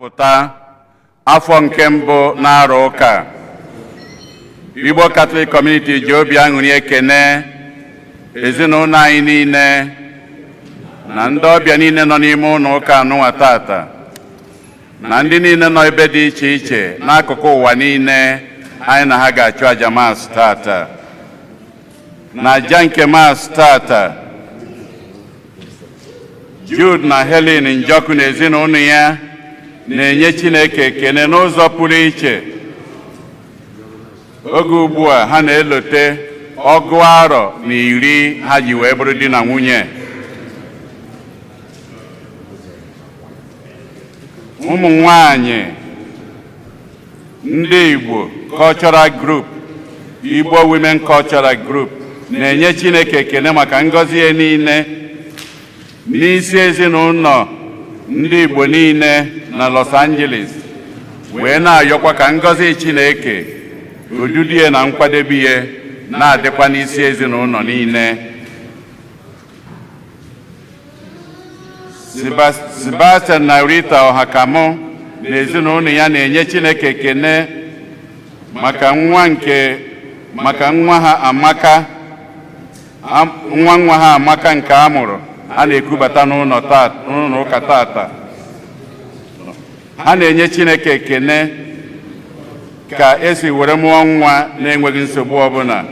pụta afọ nke mbụ na-arụ ụka. Igbo Catholic Community ji obi aṅụrị ekene ezinụlọ anyị niile na ndị ọbịa niile nọ n'ime ụlọ ụka anụnwa tata na ndị niile nọ ebe dị iche iche n'akụkụ ụwa niile anyị na ha ga-achụ aja maasị tata. Na aja nke maasị tata, Jude na Helen Njoku na ezinụlọ ya na-enye Chineke ekene n'ụzọ pụrụ iche. Oge ugbu a ha na-elote 10 ha ji wee bụrụ di na nwunye. Ụmụ nwanyị ndị Igbo Cultural Group, Igbo Women Cultural Group na-enye Chineke ekene maka ngọzi ya niile n'isi ezinụlọ ndị Igbo niile na Los Angeles, wee na-ayọkwa ka ngọzi Chineke ududie na nkwadebe ihe na-adịkwa n'isi ezinụlọ niile. Sebastian na Rita Ọhakamụ na ezinụlọ ya na-enye Chineke ekene maka nwa ha Amaka nke a mụrụ a na-ekubata n'ụlọ ụka tata. Ha na-enye Chineke ekene ka esi were mụọ nwa na-enweghị nsogbu ọbụla,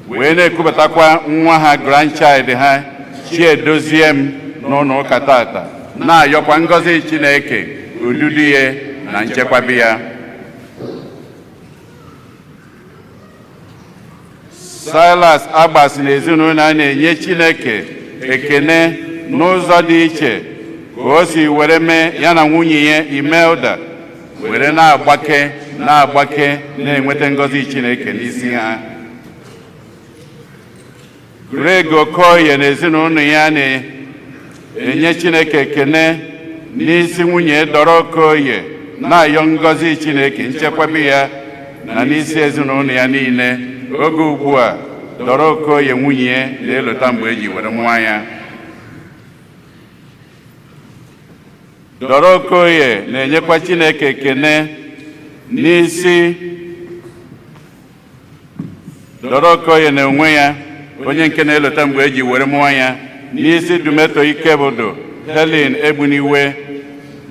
wee na-ekubatakwa nwa ha grandchild ha Chiedoziem n'ụlọ ụka tata, na-ayọkwa ngọzi Chineke ududu ya na nchekwaba ya. Silas Agbas na ezinụlọ na-enye Chineke ekene n'ụzọ dị iche ka o si were mee ya na nwunye ya Imelda were na-agbake na-enweta ngọzi Chineke n'isi ha. Greg Okoye na ezinụlọ ya na-enye Chineke ekene n'isi nwunye Dọrọ Okoye, na-ayọ ngọzi Chineke nchekwaba ya na n'isi ezinụlọ ya niile. Oge ugbu a Dọrọ Okoye nwunye na-elota mgbe eji were nwa ya. Dọrọ Okoye na-enyekwa Chineke ekene n'isi Dọrọ Okoye na onwe ya, onye nke na-elota mgbe eji were nwa ya, n'isi Dumeto Ikebodo, Helen Egbuniwe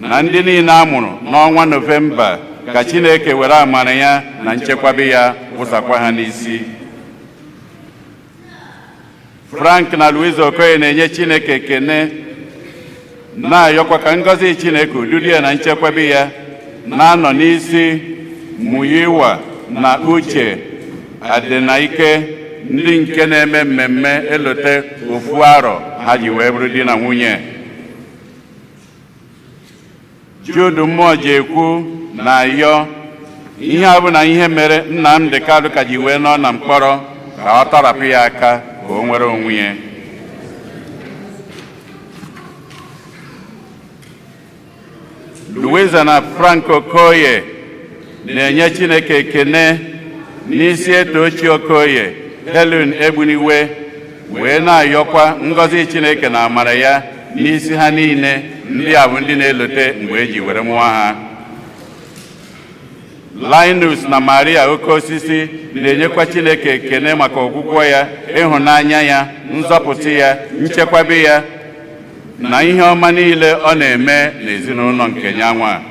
na ndị niile a mụrụ n'ọnwa Nọvemba, ka Chineke were amara ya na nchekwaba ya wụsakwa ha n'isi. Frank na Louise Okoye na-enye Chineke ekene, na-ayọkwa ka ngọzi Chineke ududu ya na nchekwaba ya na-anọ n'isi Muyiwa na Uche Adenaike, ndị nke na-eme mmemme elote ofu arọ ha ji wee bụrụ di na nwunye. Jude Mmụọ ji ekwu na-ayọ ihe a bụ na ihe mere Nnamdi Kanu ka ji wee nọ na mkpọrọ ka ọ tọrapụ ya aka ka o nwere onwe ya. Louisa na Frank Okoye na-enye Chineke ekene n'isi Etochi Okoye, Helen Egbuniwe wee na-ayọkwa ngọzi Chineke na amara ya n'isi ha niile. Ndị a bụ ndị na-elote mgbe eji were mụọ ha. Linus na Maria Oke Osisi na-enyekwa Chineke ekene maka ọgwụgwọ ya, ịhụnanya ya, nzọpụta ya, nchekwaba ya na ihe ọma niile ọ na-eme n'ezinụlọ nke nyanwa.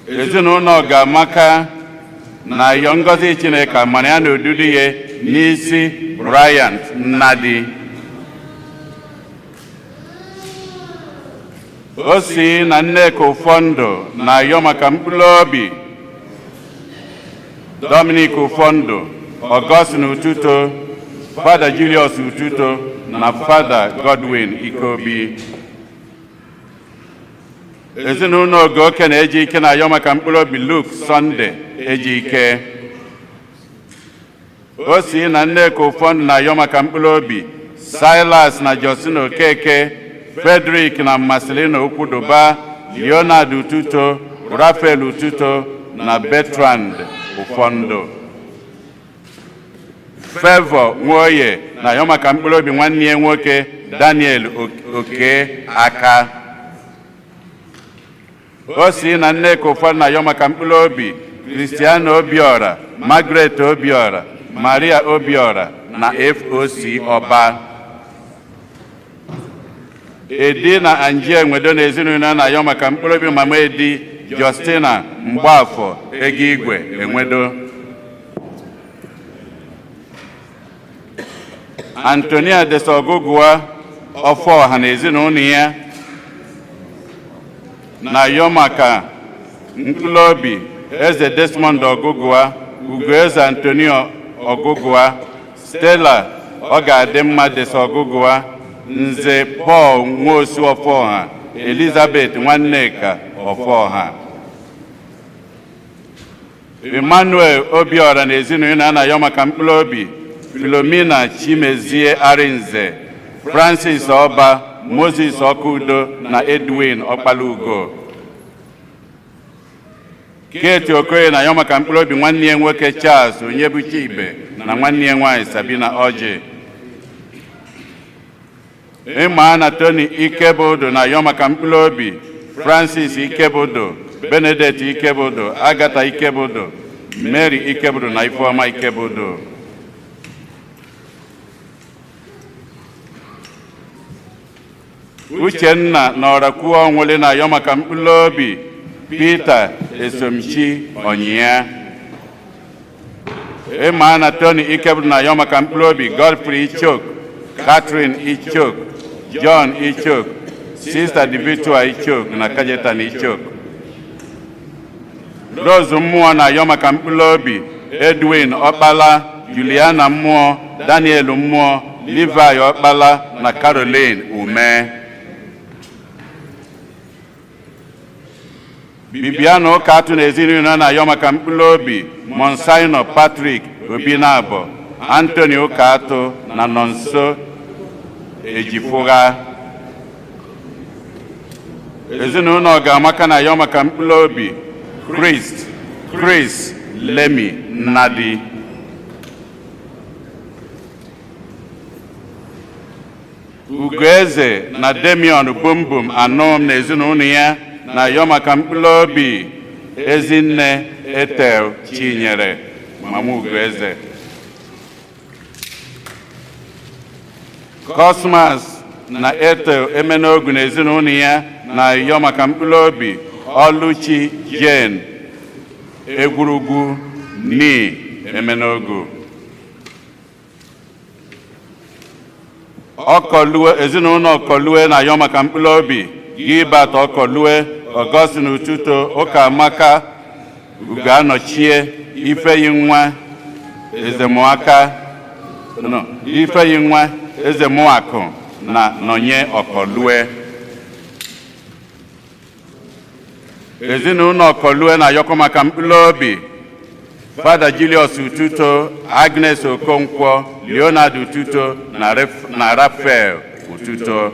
Ezinụlọ Ọgamaka na-ayọ ngọzi Chineke amara ya na odudu ya n'isi Bryant Nnadi. Osi na Nneka Ụfọndụ na-ayọ maka mkpụrụ obi Dominic Ụfọndụ, Augustine Ututo, Fada Julius Ututo na Fada Godwin Ikobi. Ezinụlọ Ogoke na Ejike na-ayọ maka mkpụrụ obi Luke Sunday Ejike. Osi na Nneka Ụfọndụ na-ayọ maka mkpụrụ obi Silas na Justin Okeke, Frederick na Marcelino Okwudoba, Leonard Ututo, Raphael Ututo na Bertrand Ụfọndụ. Favor Nwoye na-ayọ maka mkpụrụ obi nwanne ya nwoke Daniel Oke Aka. o si na Nneka ụfọdụ na-ayọ maka mkpụrụ obi Christiana Obiora, Margaret Obiora, Maria Obiora na FOC Ọba. Edi na Angie Enwedo na ezinụlọ na-ayọ maka mkpụrụ obi Mama Edi Justina Mgbafọ Ego Igwe Enwedo. Antonia Desogugua Ọfọha na ezinụlọ ya na-ayọ maka mkpụrụ obi Eze Desmond Ogugua, Ugoeze Antonio Ogugua, Stella Ọgadịmma Desogugua, Nze Paul Nwosu Ọfọha, Elizabeth Nwanneka Ọfọha. Emmanuel Obiora na ezinụlọ na-ayọ maka mkpụrụ obi Philomena Chimezie Arinze, Francis Ọba, Moses Okudo na Edwin Ọkpalugo. Kate Okoye na-ayọ maka mkpụrụ obi nwanne ya nwoke Charles Onyebuchibe na nwanne ya nwaanyị Sabina Oji. Ịma Tony Ikebodo na-ayọ maka mkpụrụ obi Francis Ikebodo, Benedict Ikebodo, Agatha Ikebodo, Mary Ikebodo na Ifeoma Ikebodo. Uchenna na Ọrakwuo Onwule na-ayọ maka mkpụrụ obi Peter Esomchi Onyia. Ịma Tony Ikebodo na-ayọ maka mkpụrụ obi Godfrey Ichok, Catherine Ichok, John Ichok, Sister Divitua Ichok na Kajetan Ichok. Rose Mmụọ na-ayọ maka mkpụrụ obi Edwin Ọkpala, Juliana Mmụọ, Daniel Mmụọ, Levi Ọkpala na Caroline Ume. Bibiano Katu na ezinụlọ na-ayọ maka mkpụrụ obi Monsignor Patrick Obinabo, Anthony Okatu na Nonso Ejifuga. Ezinụlọ Ọgamaka na-ayọ maka mkpụrụ obi Chris Lemi Nnadi. Ugoeze na Demion Bumbum Anom na ezinụlọ ya na-ayọ maka mkpụrụ obi Ezinne Etel Chinyere, Mama Ugoeze. Cosmas na Etel Emenogu na ezinụlọ ya na-ayọ maka mkpụrụ obi Oluchi Jane Egwurugwu Ni Emenogu. Ọkọlue ezinụlọ Ọkọlue na-ayọ maka mkpụrụ obi Gilbert Ọkọlue, Augustine Ututo, Ụkamaka Uganọchie, Ifeyinwa Ezemuakụ na Nonye Ọkọlue. Ezinụlọ Ọkọlue na-ayọkọ maka mkpụrụ obi Father Julius Ututo, Agnes Okonkwo, Leonard Ututo na Raphael Ututo.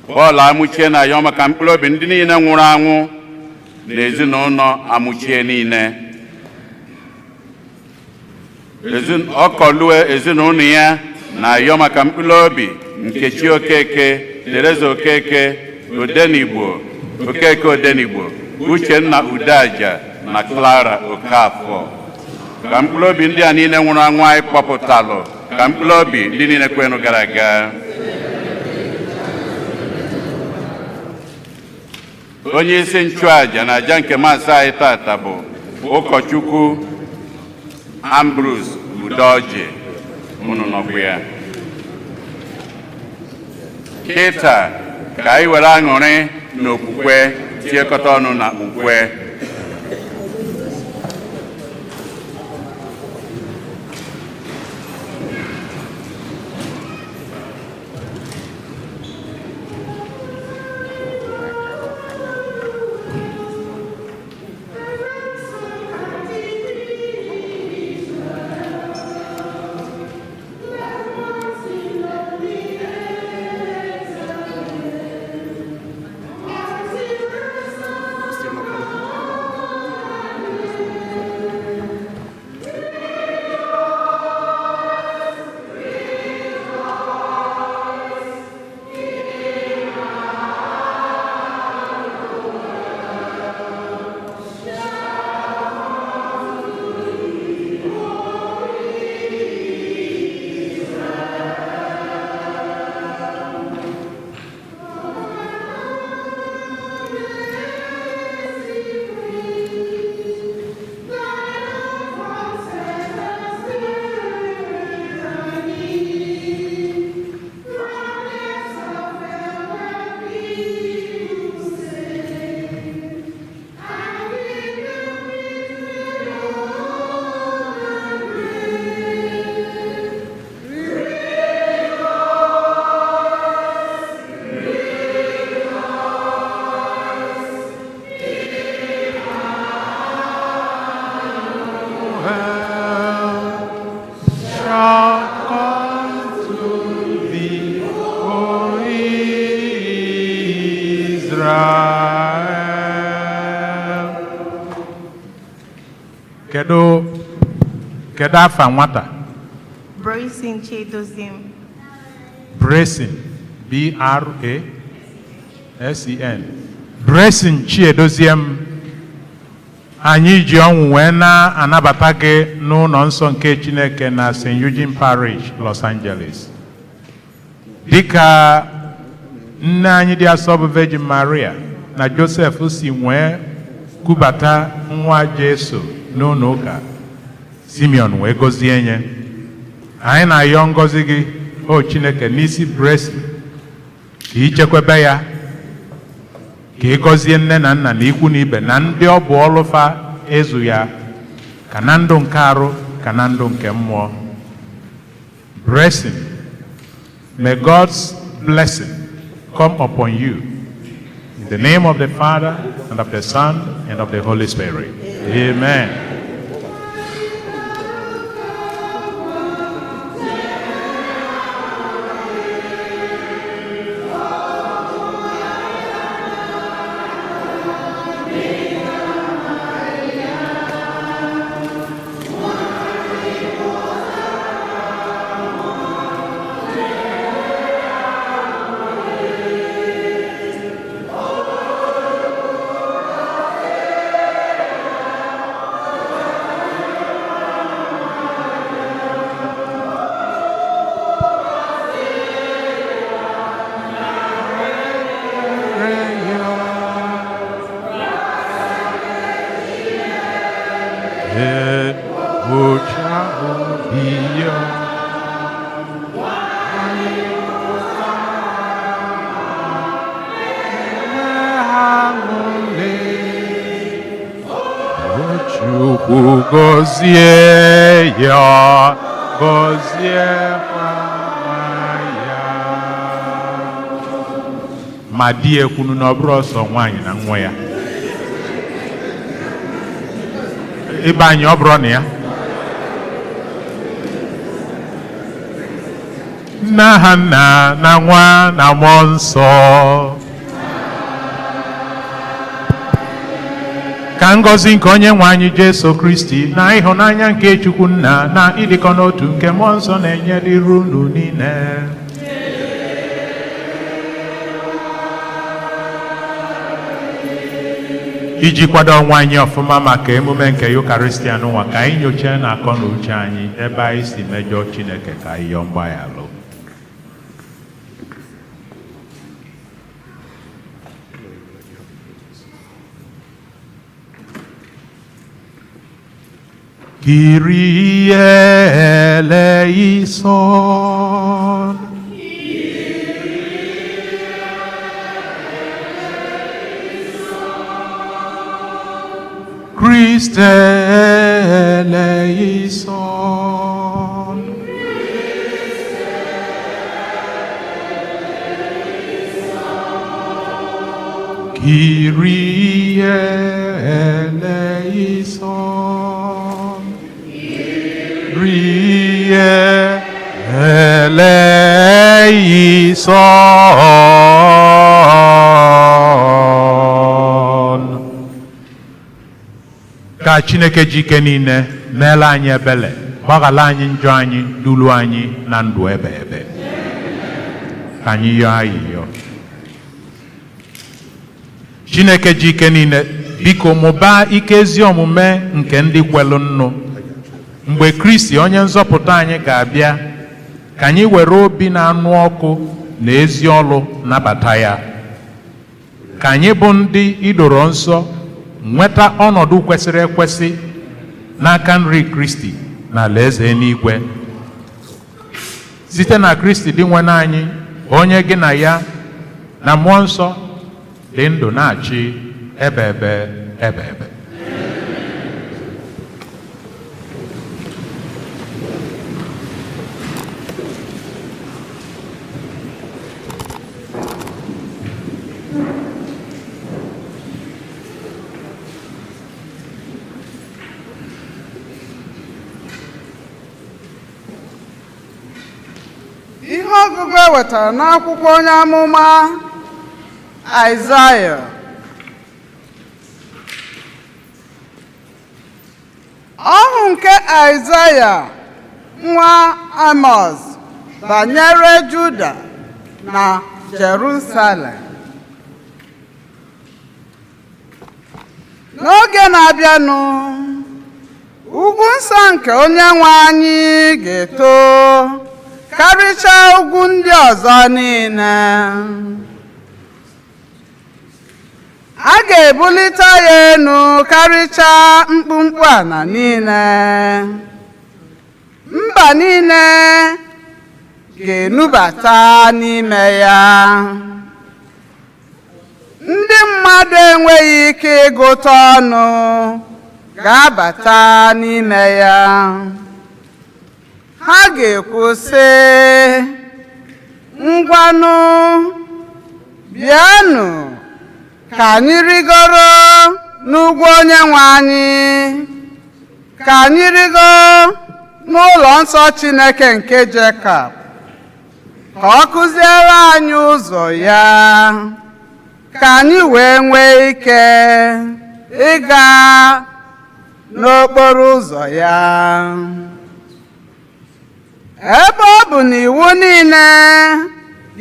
Paul Amuchie na-ayọ maka mkpụrụ obi ndị niile nwụrụ anwụ na ezinụlọ Amuchie niile. Ọkọlue ezinụlọ ya na-ayọ maka mkpụrụ obi Nkechi Okeke, Teresa Okeke, Okeke Odenigbo, Uchenna Udaja na Clara Okafọ. Ka mkpụrụ obi ndị a niile nwụrụ anwụ anyị kpọpụtalụ, ka mkpụrụ obi ndị niile kwenu gara aga. Onye isi nchụaja na aja nke maasị anyị tata bụ ụkọchukwu Ambrose Udoji, unu nọkwa ya. Kịta ka anyị were aṅụrị na okwukwe tiekọta ọnụ na ukwe. Kedu afa nwata? Bracing Chedoziem. Bracing, B-R-A-S-E-N. Bracing Chedoziem. Anyị ji ọnwụ wee na-anabata gị n'ụlọ nsọ nke Chineke na St. Eugene Parish, Los Angeles. Dịka nne anyị dị asọ bụ Virgin Maria na Joseph si nwee kubata nwa Jesu n'ụlọ ụka, Simeon wee gọzie nye. Anyị na-ayọ ngọzi gị o Chineke n'isi Bracing, ka ichekwebe ya, ka ị gọzie nne na nna na ikwu na ibe na ndị ọ bụ ọlụfa ezu ya, ka na ndụ nke arụ ka na ndụ nke mmụọ. Bracing, may God's blessing come upon you. In the name of the Father, and of the Son, and of the Holy Spirit. Amen. Gozie ya, gozie ya. Ma di ekwunu na ọbụrụ ọsọ nwaanyị na nwa ya. Ibe anyị ọ bụrụ na ya. N'aha Nna na Nwa na Mmụọ Nsọ. Ka ngọzi nke onye nwe anyị Jesu Kristi na ịhụnanya nke Chukwu Nna na ịdịkọ n'otu nke Mmụọ Nsọ na-enye dịrị unu niile. Iji kwado onwe anyị ọfụma maka emume nke Eucharistia n'ụwa, ka anyị nyochaa na akọ na uche anyị ebe anyị si mejọ Chineke ka anyị yọọ mgbaghara. Kyrie eleison. Christe eleison. Kyrie eleison. Kyrie eleison. Ka Chineke jike niile meela anyị ebele, gbaghala anyị njọ anyị, dulu anyị na ndụ ebe ebe. Ka anyị yọọ ayịyọ. Chineke jike niile, biko mụbaa ike ezi omume nke ndị kwelu nnu. Mgbe Kristi onye nzọpụta anyị ga-abịa, ka anyị were obi na-anụ ọkụ na ezi ọlụ nabata ya. Ka anyị bụ ndị idoro nsọ nweta ọnọdụ kwesịrị ekwesị n'aka nri Kristi na alaeze eluigwe. Site na Kristi dị nwe anyị, onye gị na ya na Mmụọ Nsọ dị ndụ na-achị ebe ebe ebe ebe. Ihe ọgụgụ ewetara n'akwụkwọ onye amụma Aịzaya. Ọhụ nke Aịzaya nwa Amos banyere Juda na Jerusalem. N'oge na-abịanụ, ugwu nsọ nke Onyenwe anyị ga-eto karịchaa ugwu ndị ọzọ niile. A ga-ebulite ya elu karịchaa mkpumkpu ala niile. Mba niile ga-enubata n'ime ya. Ndị mmadụ enweghị ike ịgụta ọnụ ga-abata n'ime ya. Ha ga-ekwu sị, ngwanụ bịanụ ka anyị rigoro n'ugwu Onyenwe anyị, ka anyị rigo n'ụlọ nsọ Chineke nke Jekọb, ka ọ kụziere anyị ụzọ ya, ka anyị wee nwee ike ịga n'okporo ụzọ ya. Ebe ọ bụ na iwu niile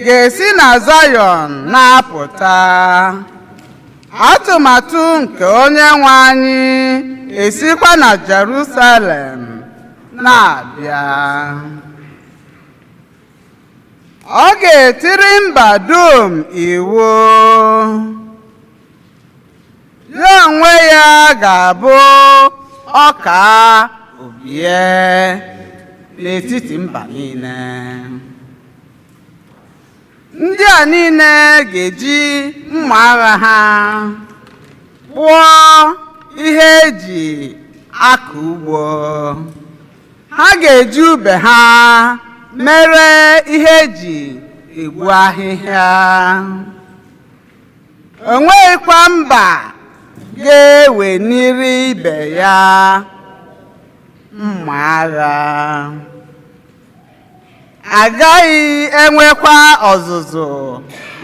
ga-esi na Zayọn na-apụta, atụmatụ nke Onyenwe anyị esikwa na Jerusalem na-abịa. Ọ ga-etiri mba dum iwu, ya onwe ya ga-abụ ọka ubie n'etiti mba niile. Ndị a niile ga-eji mma agha ha kpụọ ihe eji akọ ugbo. Ha ga-eji ube ha mere ihe eji egbu ahịhịa. O nweghịkwa mba ga-eweniri ibe ya mma agha. Agaghị enwekwa ọzụzụ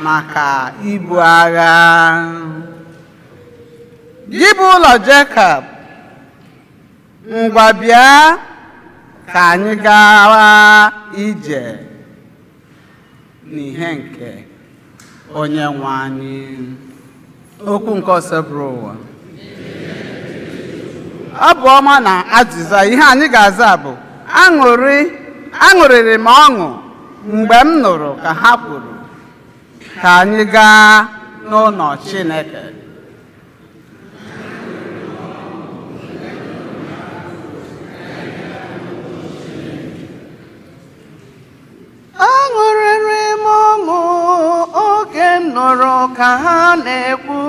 maka ibu agha. Gị bụ ụlọ Jekọb, ngwa bịa ka anyị gawa ije n'ihe nke Onyenwe anyị. Okwu nke Osebụrụ ụwa. Abụ ọma na azịza ihe anyị ga-aza bụ aṅụrịrị m ọṅụ mgbe m nụrụ ka ha kwuru, ka anyị gaa n'ụlọ Chineke. Aṅụrịrị m ọṅụ oge m nụrụ ka ha na-ekwu,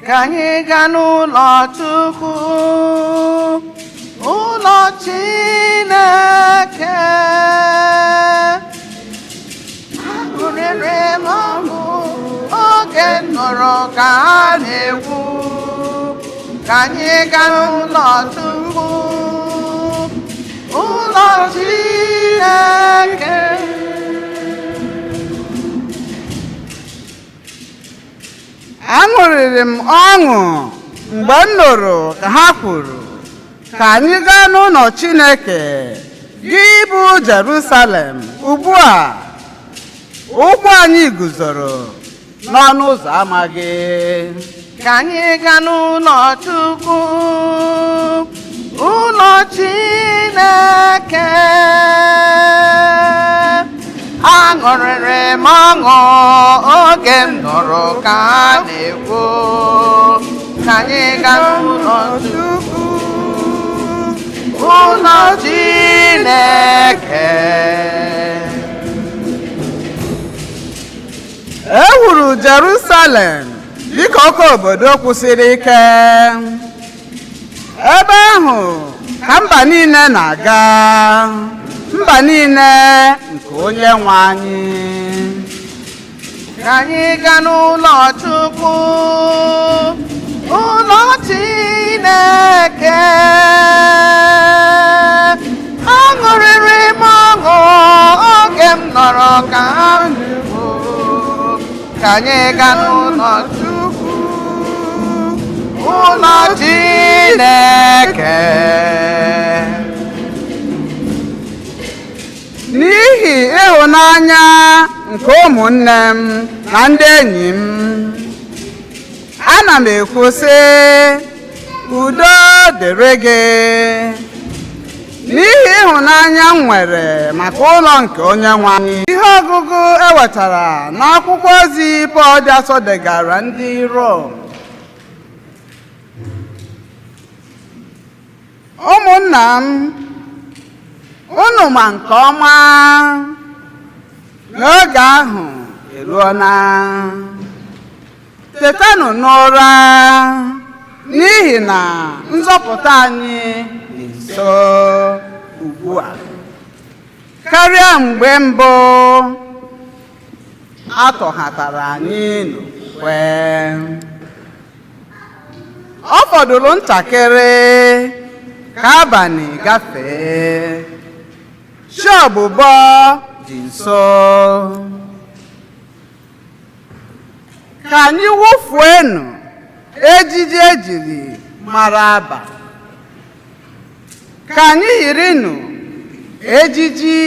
ka anyị gaa n'ụlọ Chukwu, ụlọ Chineke. Aṅụrịrị m ọṅụ oge m nụrụ ka ha na-ekwu, ka anyị gaa n'ụlọ Chukwu, ụlọ Chineke. Aṅụrịrị m ọṅụ mgbe m nụrụ ka ha kwuru, ka anyị gaa n'ụlọ Chineke. Gị bụ Jerusalem, ugbu a ụkwụ anyị guzoro n'ọnụ ụzọ ámá gị. Ka anyị gaa n'ụlọ Chukwu, ụlọ Chineke. Aṅụrịrị m ọṅụ oge m nụrụ ka ha na-ekwu, ka anyị gaa n'ụlọ Chukwu, ụlọ Chineke. E wuru Jerusalem dịka oke obodo kwụsịrị ike. Ebe ahụ ka mba niile na-aga, mba niile nke Onyenwe anyị. Ka anyị gaa n'ụlọ Chukwu, ụlọ Chineke. Aṅụrịrị m ọṅụ oge m nọrọ ka ha na-ekwu, ka anyị gaa n'ụlọ Chukwu, ụlọ Chineke. N'ihi ịhụnanya nke ụmụnne m na ndị enyi m, ana m ekwu sị, udo dịrị gị. N'ihi ịhụnanya m nwere maka ụlọ nke Onyenwe anyị. Ihe ọgụgụ ewetara n'akwụkwọ ozi Pọl dị Asọ degara ndị Rom. Ụmụnna m, unu ma nke ọma n'oge ahụ eruola. Tetanụ n'ụra, n'ihi na nzọpụta anyị dị nso ugbu a karịa mgbe mbụ atọhatara anyị n'okwe. Ọ fọdụrụ ntakịrị ka abalị gafee, chi ọbụbọ dị nso. Ka anyị wụfuenu ejiji ejiri mara abalị, ka anyị yirinu ejiji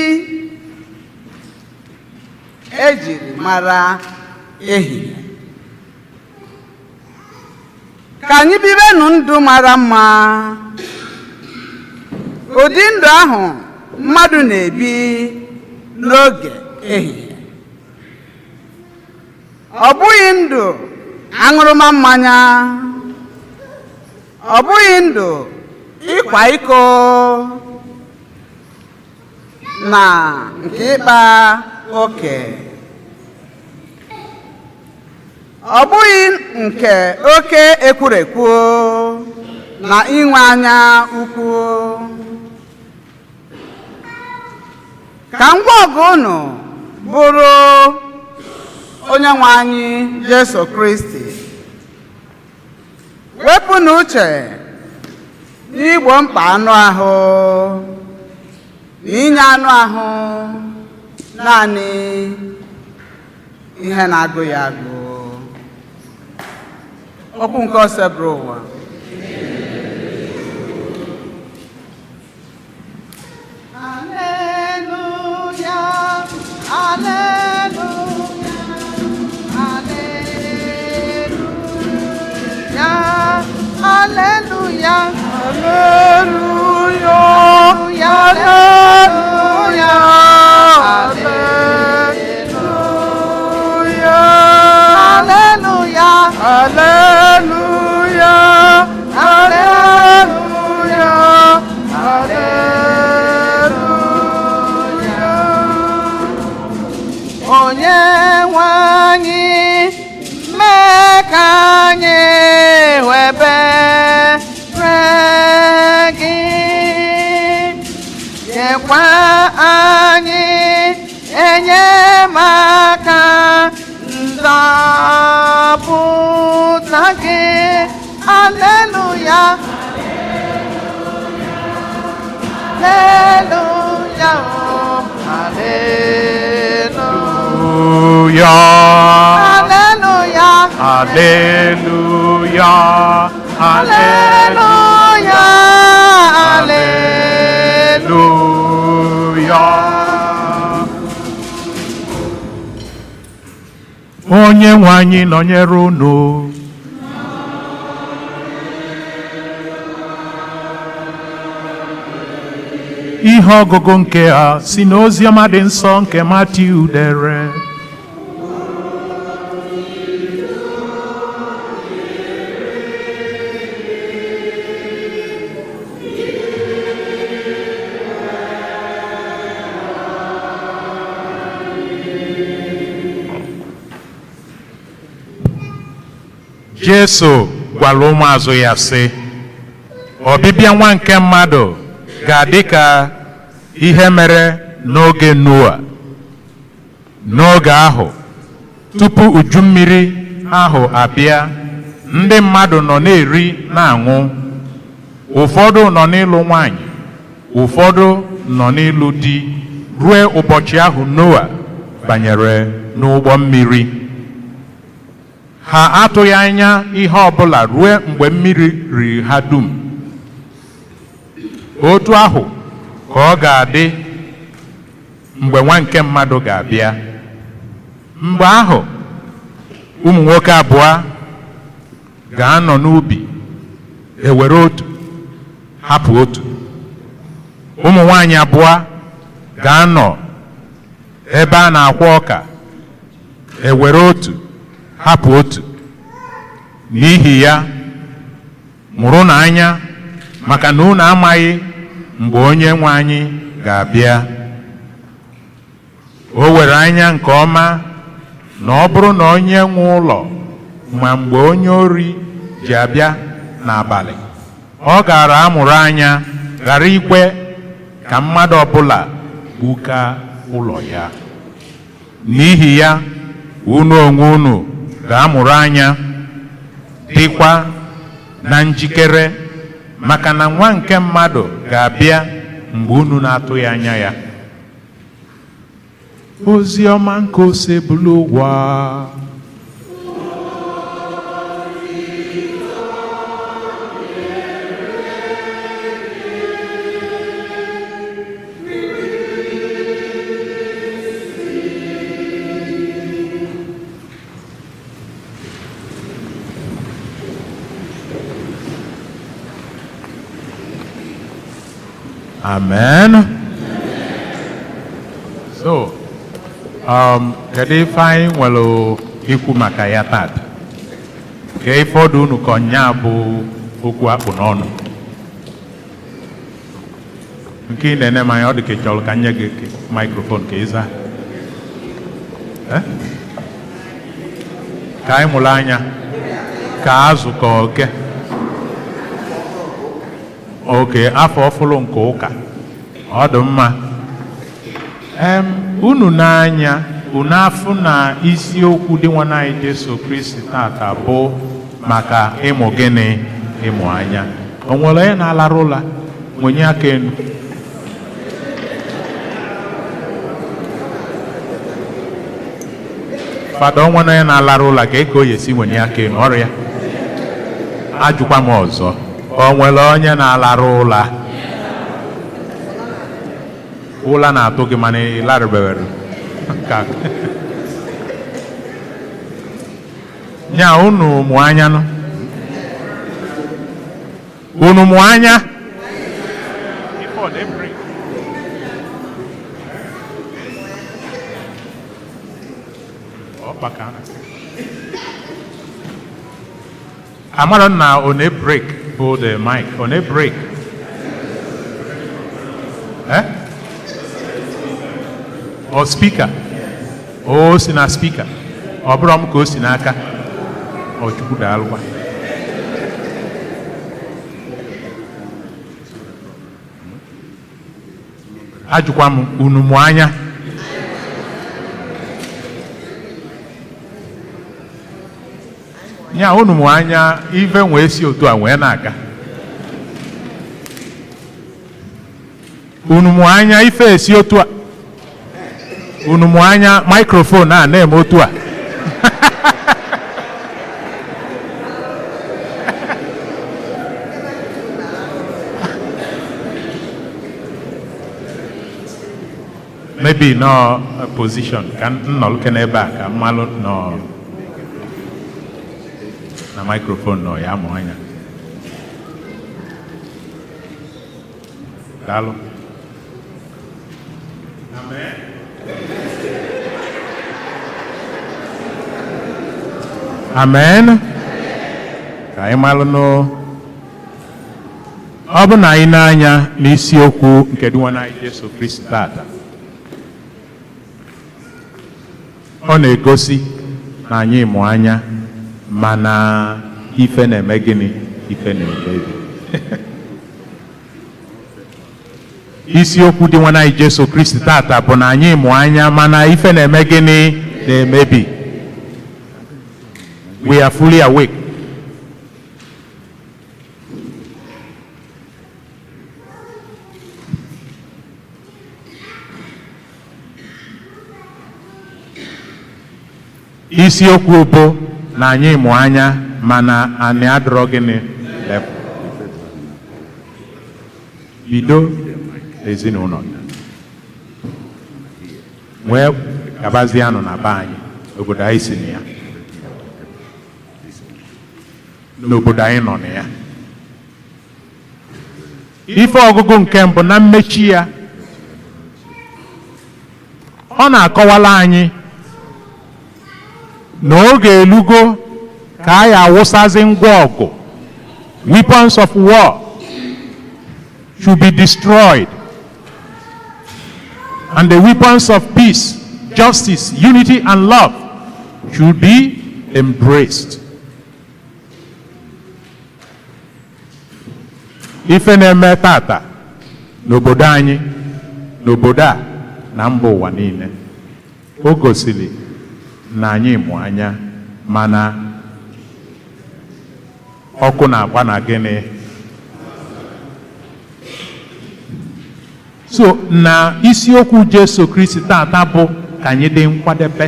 ejiri mara ehihie. Ka anyị bibenu ndụ mara mma, ụdị ndụ ahụ mmadụ na-ebi n'oge ehihie. Ọ bụghị ndụ aṅụrụma mmanya, ọ bụghị ndụ ịkwa iko na nke ịkpa oke, ọ bụghị nke oke ekwurekwu na inwe anya ukwu. Ka ngwa ọgụ unu bụrụ Onyenwe anyị Jesu Kristi. Wepụ n'uche n'igbo mkpa anụ ahụ na inye anụ ahụ naanị ihe na-agụ ya agụ. Okwu nke ose bụrụ ụwa. Hallelujah, hallelujah, hallelujah, hallelujah, hallelujah, hallelujah, hallelujah, hallelujah, hallelujah. Onyenwe anyị, mee ka anyị webere gị, nyekwa anyị enyemaka nzọpụta gị. Hallelujah, hallelujah, hallelujah, hallelujah, Hallelujah, hallelujah, hallelujah. Onyenwe anyị nọnyere unu. Ihe ọgụgụ nke a si n'oziọma dị nsọ nke Matiu dere. Jesu gwara ụmụazụ ya sị, ọbịbịa nwa nke mmadụ ga-adị ka ihe mere n'oge Noa. N'oge ahụ, tupu uju mmiri ahụ abịa, ndị mmadụ nọ na-eri na-aṅụ. Ụfọdụ nọ n'ịlụ nwanyị, ụfọdụ nọ n'ịlụ di, ruo ụbọchị ahụ Noa banyere n'ụgbọ mmiri. ha atụghị anya ihe ọbụla ruo mgbe mmiri riri ha dum. Otu ahụ ka ọ ga-adị mgbe Nwa nke Mmadụ ga-abịa. Mgbe ahụ ụmụ nwoke abụọ ga-anọ n'ubi ewere otu hapụ otu. Ụmụ nwaanyị abụọ ga-anọ ebe a na-akwọ ọka ewere otu hapụ otu. N'ihi ya, mụrụ n'anya, maka na unu amaghị mgbe onye nwe anyị ga-abịa. O were anya nke ọma na ọ bụrụ na onye nwe ụlọ ma mgbe onye ori ji abịa n'abalị, ọ gaara amụrụ anya ghara ikwe ka mmadụ ọbụla gbuka ụlọ ya. N'ihi ya, unu onwe unu ga-amụrụ anya, dịkwa na njikere, maka na Nwa nke Mmadụ ga-abịa mgbe unu na-atụghị anya ya. Ozi ọma nke ose bụlụ ụwa. Amen. So, kedu ife anyị nwere ikwu maka ya tata? Ka ịfọdụ unu ka ọnya bụ okwu akpụ n'ọnụ. Nke ị na-ene m anya, ọ dị ka chọrọ ka nye gị microphone ka ịza. Ka anyị mụrụ anya ka azụ ka oke. Oke, afọ ọfụlụ nke ụka. Ọ dị mma. Unu n'anya, unu afụ na isiokwu dị nwa anyị Jesu Kristi tata bụ maka ịmụ gịnị? Ịmụ anya. O nwere onye na-alara ụla? Nwenye aka enu. Fada, onwe onye na-alara ụla ka eke oye si nwenye aka enu ọrụ ya. Ajụkwa m ọzọ. O nwere onye na-alara ụla? Ụla na-atụ gị mana ị larịbewere. Nya unu mụ anya nụ. Unu mụ anya. Amara na one break for the mic. One break. Or speaker. O si na speaker. Ọ bụrụ m ka o si n'aka. Ọ Chukwu daalụkwa. Ajụkwa m unu mụ anya. Ya unu mụ anya ife nwee si otu a wee na-aga. Unu mụ anya ife esi otu a. Unu mụ anya microphone a na-eme otu a. Maybe no position kan nnọlụ n'ebe a ka mmalụ no na microphone no ya mụ anya. Daalụ. Amen. Amen. Ka anyị malụ nụ. Ọ bụ na anyị na-anya n'isiokwu nke dị nwa anyị Jesu Kristi tata, ọ na-egosi na anyị mụ anya mana ife na-eme gịnị? Ife na-emebi. Isiokwu dị nwa anyị Jesu Kristi tata bụ na anyị mụ anya mana ife na-eme gịnị? Na-emebi. We are fully awake. Isiokwu bụ na anyị mụ anya mana anyị adọrọ gịnị level. Bido ezinụlọ wee gabazianụ na be anyị obodo anyị si na ya n'obodo anyị nọ na ya. Ife ọgụgụ nke mbụ na mmechi ya ọ na-akọwala anyị na oge elugo ka anyị awụsazi ngwa ọgụ, weapons of war should be destroyed, and the weapons of peace, justice, unity, and love should be embraced. Ife na-eme tata n'obodo anyị, n'obodo a na mba ụwa niile, o gosiri na anyị mụ anya mana ọkụ na-agba na gịnị. So na isiokwu Jesu Kristi tata bụ ka anyị dị nkwadebe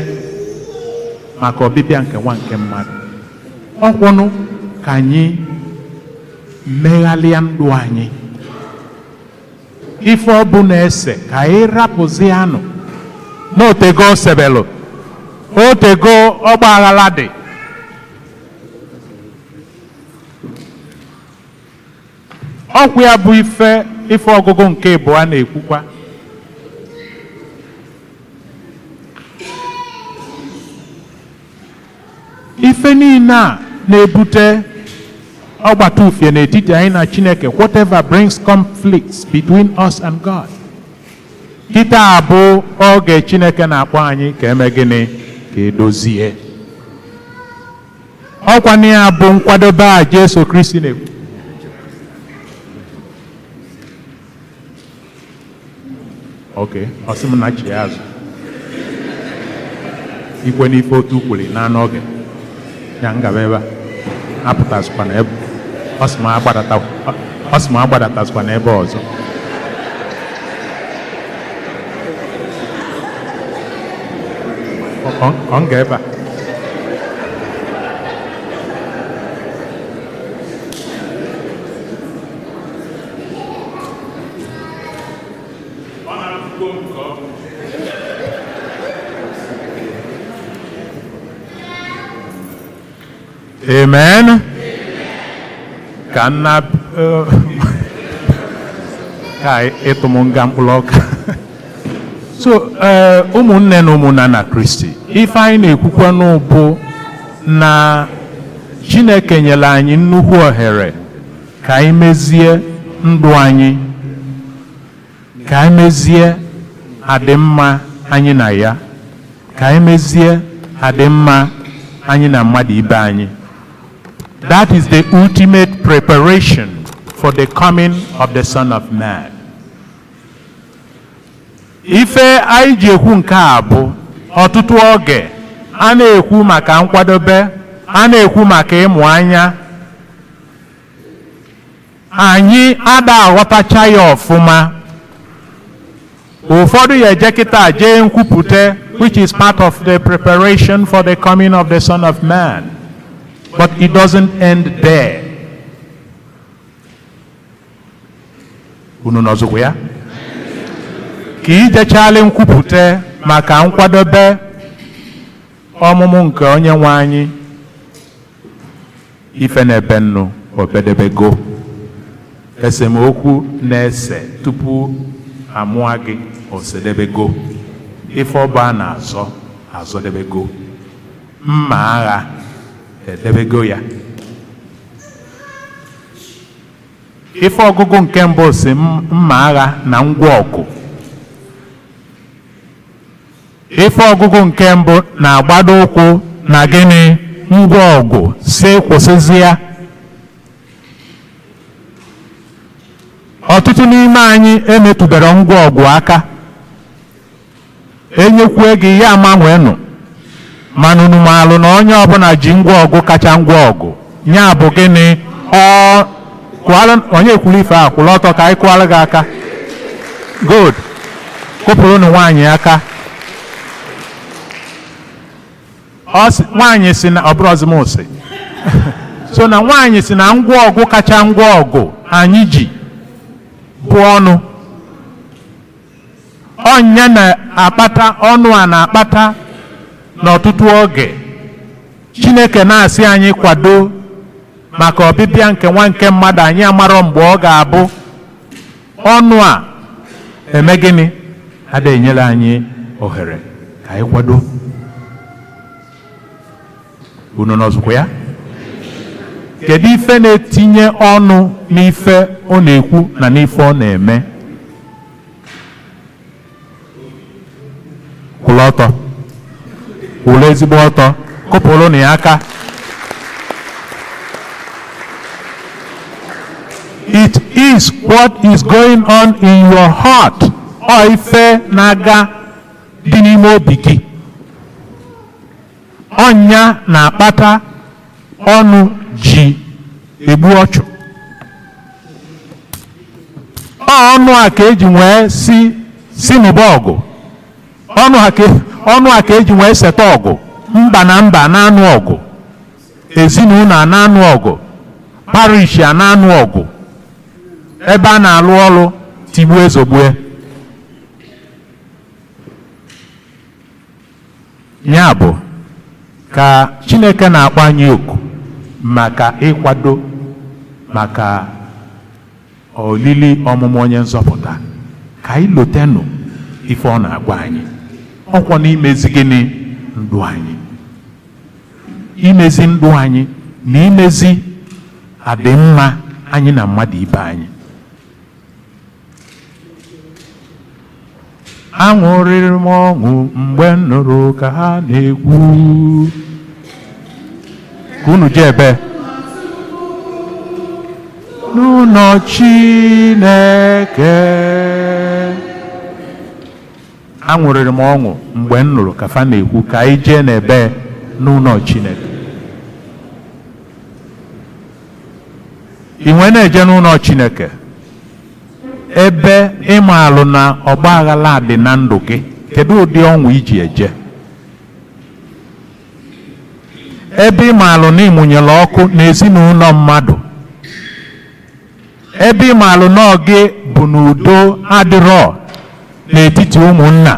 maka ọbịbịa nke nwa nke mmadụ. Ọkwụnụ ka anyị meghalịa ndụ anyị, ife ọ bụ na-ese ka anyị rapụzi anụ n'otego osebelụ, otego ọgba aghara dị. Ọkwụ ya bụ ife ọgụgụ nke bụ a na-ekwukwa. Ife niile a na-ebute ọgbata ufie n'etiti anyị na Chineke, whatever brings conflicts between us and God. Kịta bụ oge Chineke na-akpọ anyị ka eme gịnị? Ka edozie. Ọkwa na ya bụ nkwadobe a Jesu Kristi na-ekwu. Okay, ọsị m na chi ya azụ ikwe n'ife otu kwuli na n'oge ya ngaba ebe a apụtazikwa na ebe ọsị m agbadatakwa n'ebe ọzọ. Ọ nga ebe a Amen. Karena itu munggam uloka. So ụmụnne na ụmụnna na Kristi, ife anyị na-ekwukwa n'ụbụ na Chineke nyere anyị nnukwu ohere ka anyị mezie ndụ anyị, ka anyị mezie adịmma anyị na ya, ka anyị mezie adịmma anyị na mmadụ ibe anyị. That is the ultimate preparation for the coming of the Son of Man. Ife anyị ji ekwu nke a bụ ọtụtụ oge a na-ekwu maka nkwadobe, a na-ekwu maka ịmụ anya, anyị ada aghọtacha ya ọfụma. Ụfọdụ ya eje kịta jee nkwupụta, which is part of the preparation for the coming of the Son of Man. But it doesn't end there. Unu nọzụkwa ya? Ka ijechali nkwupụta maka nkwadobe ọmụmụ nke onye nwe anyị, ife na-ebe nnu obedebego. Esemokwu na-ese tupu amụọ gị osedebego. Ife ọba na-azọ azọdebego. Mma agha edebego ya. Ife ọgụgụ nke mbụ si mma agha na ngwa ọgụ. Ife ọgụgụ nke mbụ na-agbado ụkwụ na gịnị? Ngwa ọgụ si kwụsịzi ya. Ọtụtụ n'ime anyị emetụbere ngwa ọgụ aka. Enyekwe gị ya amanwenụ, mana unu maalụ na onye ọbụla ji ngwa ọgụ kacha ngwa ọgụ. Ya bụ gịnị? Onye kwuru ife a kwụrụ ọtọ ka anyị kụọrọ gị aka. Good. Kụpụrụ unu nwaanyị aka. nwaanyị si na ọ bụrụ ọzịmụsị so na nwaanyị si na ngwa ọgụ kacha ngwa ọgụ anyị ji bụ ọnụ. Ọnya na-akpata ọnụ a na-akpata n'ọtụtụ oge Chineke na-asị anyị kwado maka ọbịbịa nke nwa nke mmadụ, anyị amarọ mgbe ọ ga-abụ. Ọnụ a eme gịnị? Ada enyela anyị ohere ka anyị kwado. Unu nọzụkwa ya? Kedu ife na-etinye ọnụ n'ife ọ na-ekwu na n'ife ọ na-eme? Kwụrụ ọtọ, kwụrụ ezigbo ọtọ, kụpụrụ na ya aka. It is what is going on in your heart. Ọ ife na-aga dị n'ime obi gị. Ọnya na-akpata ọnụ ji egbu ọchụ. Ọnụ a ka eji wee si n'ụba ọgụ. Ọnụ a ka eji wee seta ọgụ. Mba na mba na-anụ ọgụ. Ezinụlọ a na-anụ ọgụ. Parish a na-anụ ọgụ. Ebe a na-alụ ọrụ tigbue zogbue. Ya bụ ka Chineke na-akpọ anyị oku maka ịkwado maka olili ọmụmụ onye nzọpụta. Ka anyị lotenụ ife ọ na-agwa anyị. Ọkwa n'imezi gịnị? Ndụ anyị. Imezi ndụ anyị na imezi adịmma anyị na mmadụ ibe anyị. Aṅụrịrị m ọṅụ mgbe m nụrụ ka ha na-ekwu. Ka unu jee ebe n'ụlọ Chineke. Aṅụrịrị m ọṅụ mgbe m nụrụ ka fa na-ekwu. Ka anyị jee n'ebe n'ụlọ Chineke. Ị nwee na-eje n'ụlọ Chineke ebe ịmaalụ na ọgba aghara dị na ndụ gị, kedu ụdị ọṅụ iji eje? Ebe ịmaalụ na ịmụnyere ọkụ n'ezinụlọ mmadụ, ebe ịmaalụ na gị bụ n'udo adịrọ n'etiti ụmụnna,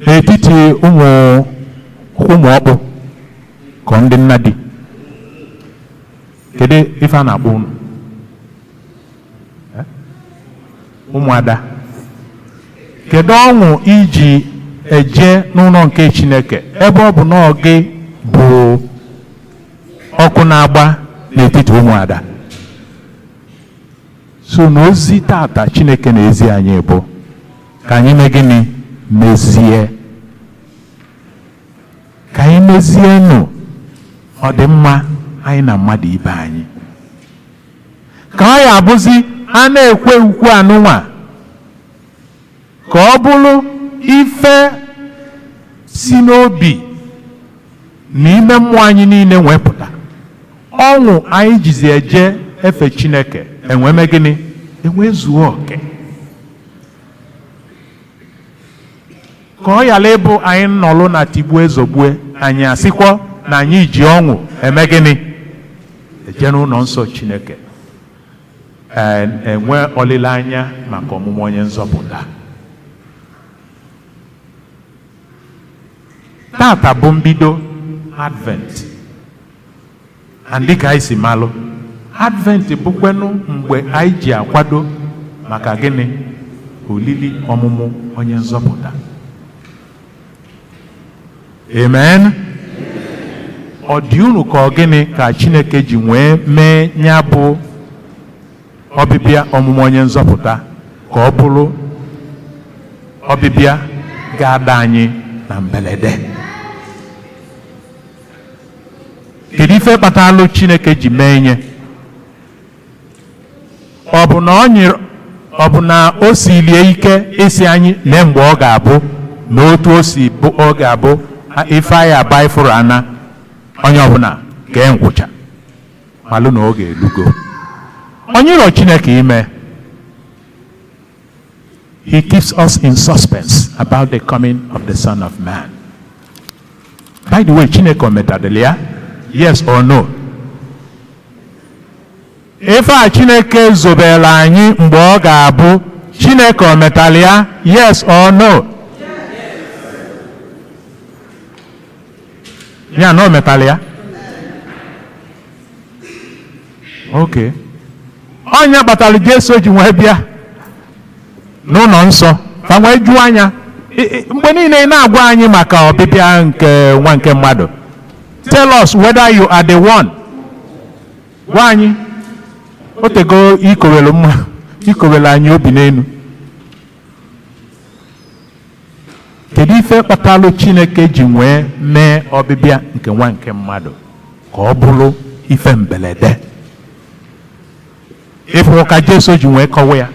n'etiti ụmụ ọkpụ ka ndị nna dị, kedu ife a na-akpọ unu? Ụmụada. Kedu ọṅụ iji eje n'ụlọ nke Chineke ebe ọ bụ na gị bụ ọkụ na-agba n'etiti ụmụada? So n'ozi tata Chineke na-ezi anyị bụ ka anyị mee gịnị? Mezie. Ka anyị mezie nụ ọdịmma anyị na mmadụ ibe anyị. Ka ọ ya abụzi a na-ekwe ukwu anụnwa ka ọ bụrụ ife si n'obi n'ime mmụọ anyị niile wepụta. Ọṅụ anyị jizi eje efe Chineke enweme gịnị? Enwe zuo oke. Ka ọ yala ịbụ anyị nọlụ na tigbue zogbue, anyị asịkwa na anyị ji ọṅụ eme gịnị? Eje n'ụlọ nsọ Chineke enwe olileanya maka ọmụmụ onye nzọpụta. Tata bụ mbido Advent. Dịka anyị si malụ, Advent bụkwanụ mgbe anyị ji akwado maka gịnị? Olili ọmụmụ onye nzọpụta. Amen. Ọ dị unu ka ọ gịnị ka Chineke ji wee mee ya bụ ọbịbịa ọmụmụ onye nzọpụta ka ọ bụrụ ọbịbịa ga-ada anyị na mberede? Kedu ife kpatalụ Chineke ji mee ihe? Ọ bụ na o silie ike isi anyị lee mgbe ọ ga-abụ na otu o si bụ ọ ga-abụ ife anyị agba ifuru ana onye ọbụla gee nkwụcha malụ na ọ ga-elugo. Onye iro Chineke ime. He keeps us in suspense about the coming of the Son of Man. By the way, Chineke o metadịrị ya? Yes or no? Ife a Chineke zobere anyị mgbe ọ ga-abụ, Chineke o metalị ya? Yes or no? Ya na o metalị ya? Okay. Onye kpatara Jesu ji wee bịa n'ụlọ nsọ ka wee jụọ anya mgbe niile na-agwa anyị maka ọbịbịa nke nwa nke mmadụ. Tell us whether you are the one. Gwa anyị. O tego ikowelu mma, ikowelu anyị obi n'elu. Kedu ife kpatalụ Chineke ji wee mee ọbịbịa nke nwa nke mmadụ ka ọ bụrụ ife mbelede? Ịfụ ka Jesu ji wee kọwa ya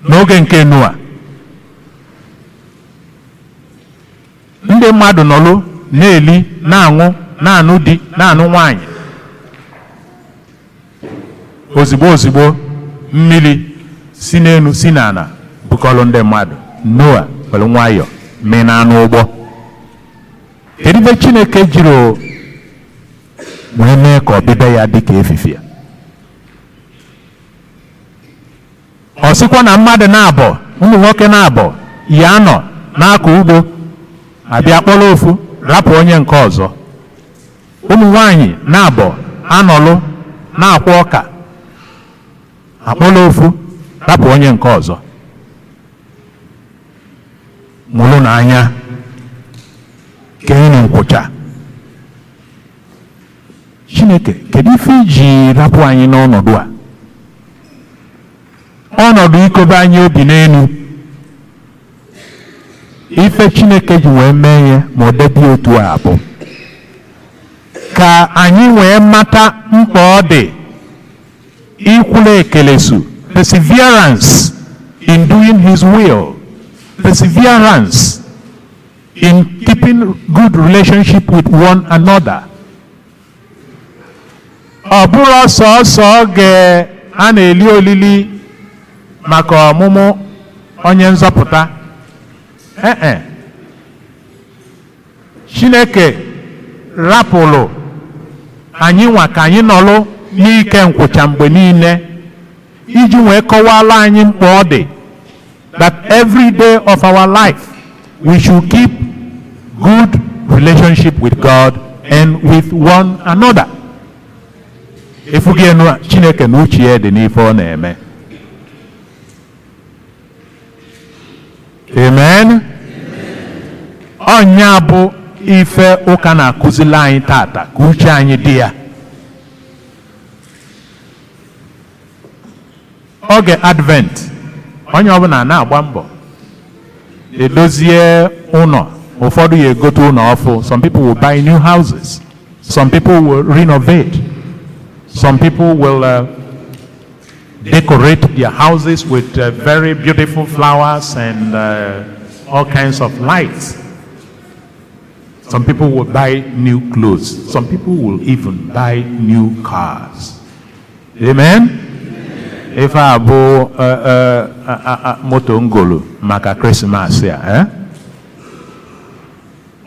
n'oge nke Noa. Ndị mmadụ nọlụ na-eli, na-aṅụ, na-anụ di, na-anụ nwanyị. Ozigbo mmiri si n'elu si n'ala bukọlụ ndị mmadụ. Noa were nwayọ mee n'anụ ụgbọ. Kedu ife Chineke jiri wee mee ka ọbịbịa ya dị ka efifie? Ọ sịkwa na mmadụ na-abọ, ụmụ nwoke na-abọ ya nọ n'akọ ugbo, abịa kpọrọ ofu rapụ onye nke ọzọ. Ụmụ nwanyị na-abọ anọlụ na-akwa ọka, akpọrọ ofu rapụ onye nke ọzọ. Mụrụ n'anya kenye nkwụcha. Chineke, kedu ife iji rapụ anyị n'ọnọdụ a? Ọnọdụ ikobe anyị obi n'elu. Ife Chineke ji wee mee ya ma ọ dịbị otu a bụ ka anyị wee mata mkpa ọ dị ikwulu ekelesu, perseverance in doing His will, perseverance in keeping good relationship with one another. Ọ bụrụ sọsọ oge a na-eli olili maka ọmụmụ onye nzọpụta. Chineke rapụrụ anyị nwa ka anyị nọlụ n'ike nkwụcha mgbe niile iji wee kọwala anyị mkpa ọ dị that every day of our life we should keep good relationship with God and with one another. Efughị enu Chineke na uche ya dị n'ife ọ na-eme. Amen. Ọnya bụ ife ụka na-akụzili anyị tata ka uche anyị dị ya. Oge Advent, onye ọbụla na-agba mbọ edozie ụlọ. Ụfọdụ ya egote ụlọ ọfụ. Some people will buy new houses. Some people will renovate. Some people will decorate their houses with very beautiful flowers and all kinds of lights. Some people will buy new clothes. Some people will even buy new cars. Amen? If I bụ moto ngolo maka Christmas ya,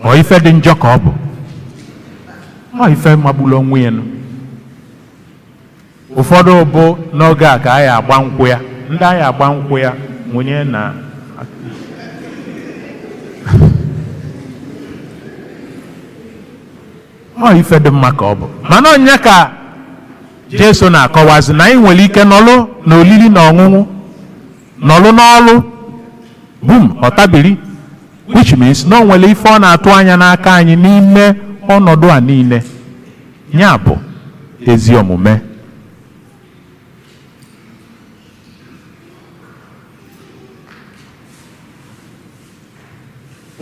ọ ife dị njọ ka ọ bụ. Ọ ife magbulu onwe ya. Ụfọdụ bụ n'oge a ka anyị agba nkwụ ya. Ndị anyị agba nkwụ ya nwunye na ọ ife dị mma ka ọ bụ. Mana onye ka Jesu na-akọwazi na anyị nwere ike nọlụ n'olili na ọṅụṅụ, nọlụ n'ọlụ, boom, ọtabiri, which means na o nwere ife ọ na-atụ anya n'aka anyị n'ime ọnọdụ a niile. Ya bụ ezi omume.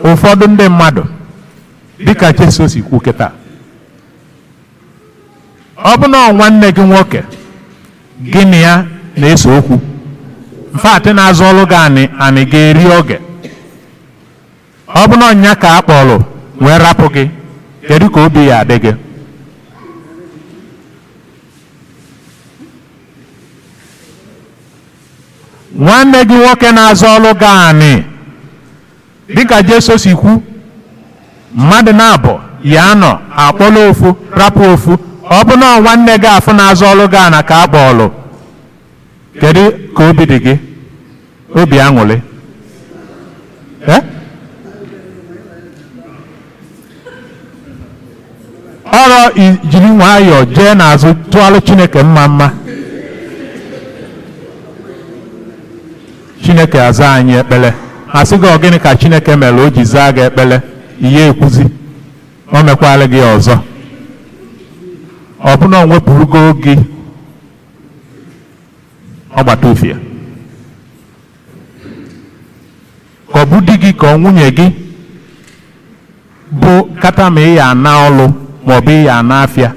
Ụfọdụ ndị mmadụ dịka Jesu si kwu kịta, ọ bụ na nwanne gị nwoke gị na ya na-ese okwu, mfatị na-azụ ọlụ gị anị ga-eri oge, ọ bụ na ọnya ka a kpọrọ wee rapụ gị, kedu ka obi ya adị gị? Nwanne gị nwoke na-azụ ọlụ gị anị dị dịka Jesu si kwu mmadụ na-abụ ya nọ akpọla ofu rapụ ofu ọ bụ na nwanne gị afụ na-azụ ọlụ gị ana ka akpọ ọlụ kedu ka obi dị gị obi aṅụrị ọrụ jiri nwayọọ jee n'azụ tụọlụ Chineke mma Chineke aza anyị ekpele asị gị gịnị ka Chineke mere o ji zaa gị ekpele ihe ekwuzi o mekwala gị ọzọ ọ bụ na o wepụrụgo gị ọgbata ofie ka ọ bụ di gị ka ọ nwunye gị bụ kata ma ị ya ana ọlụ maọbụ ị ya ana afịa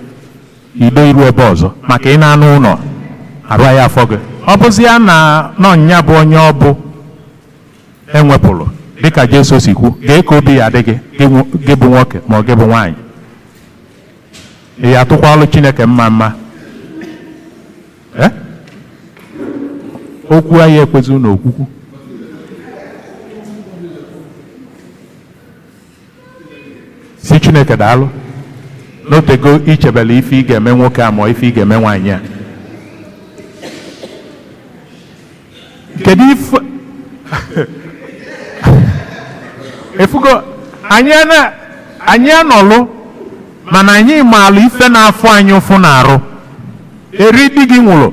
ido iru ebe ọzọ maka ị na-anụ ụlọ arụ ya afọ gị ọ bụzi ya na n'ọnya bụ onye ọ bụ enwepụrụ dịka Jesu si kwu gee ka obi ya dị gị bụ nwoke ma ọ gị bụ nwaanyị ị ya atụkwa ọlụ Chineke mma okwu anyị ekwezi n'okwukwu si Chineke daalụ n'otego ichebela ife ị ga-eme nwoke a ma ife ị ga-eme nwaanyị a kedu ife efugo anyị anọlụ mana anyị maalụ ife na-afụ anyị ụfụ na-arụ eri di gị nwụrụ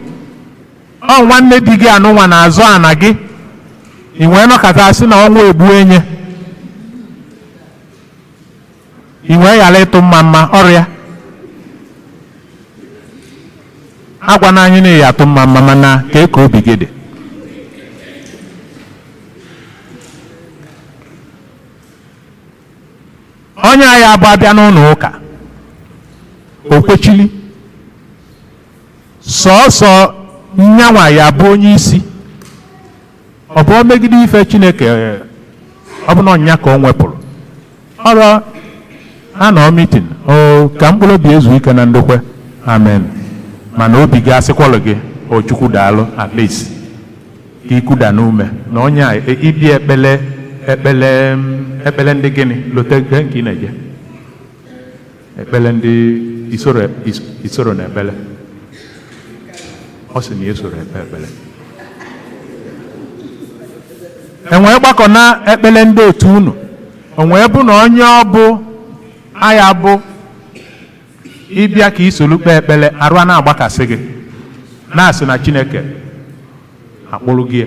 ọ nwanne di gị anụnwa na-azụ ana gị ị nwee nọkọta asị na ọnwa egbu enye ị nwee ghara ịtụ mma ọrịa agwa na anyị na-eyi atụ mma mana ka obi gị dị onye anyị abụ abịa n'ụlọ ụka o kwechili sọọsọ nyanwa ya bụ onye isi ọ bụ megide ife Chineke ọ bụ na ọnya ka ọ nwepụrụ ọrụ a nọ mitin ka mkpụrụ obi ezu ike na ndokwe amen mana obi gị asịkwalụ gị o Chukwu daalụ at least ka ikuda n'ume na onye a ibi ekpele ndị gịnị lote nke ị na-eje ekpele ndị isoro na ekpele ọ sị na esoro ekpele enwee gbakọ na ekpele ndị otu unu onwee bụ na onye ọ bụ aya bụ ịbịa ka isolu kpee ekpele arụ a na-agbakasị gị na-asị na Chineke akpụrụ gị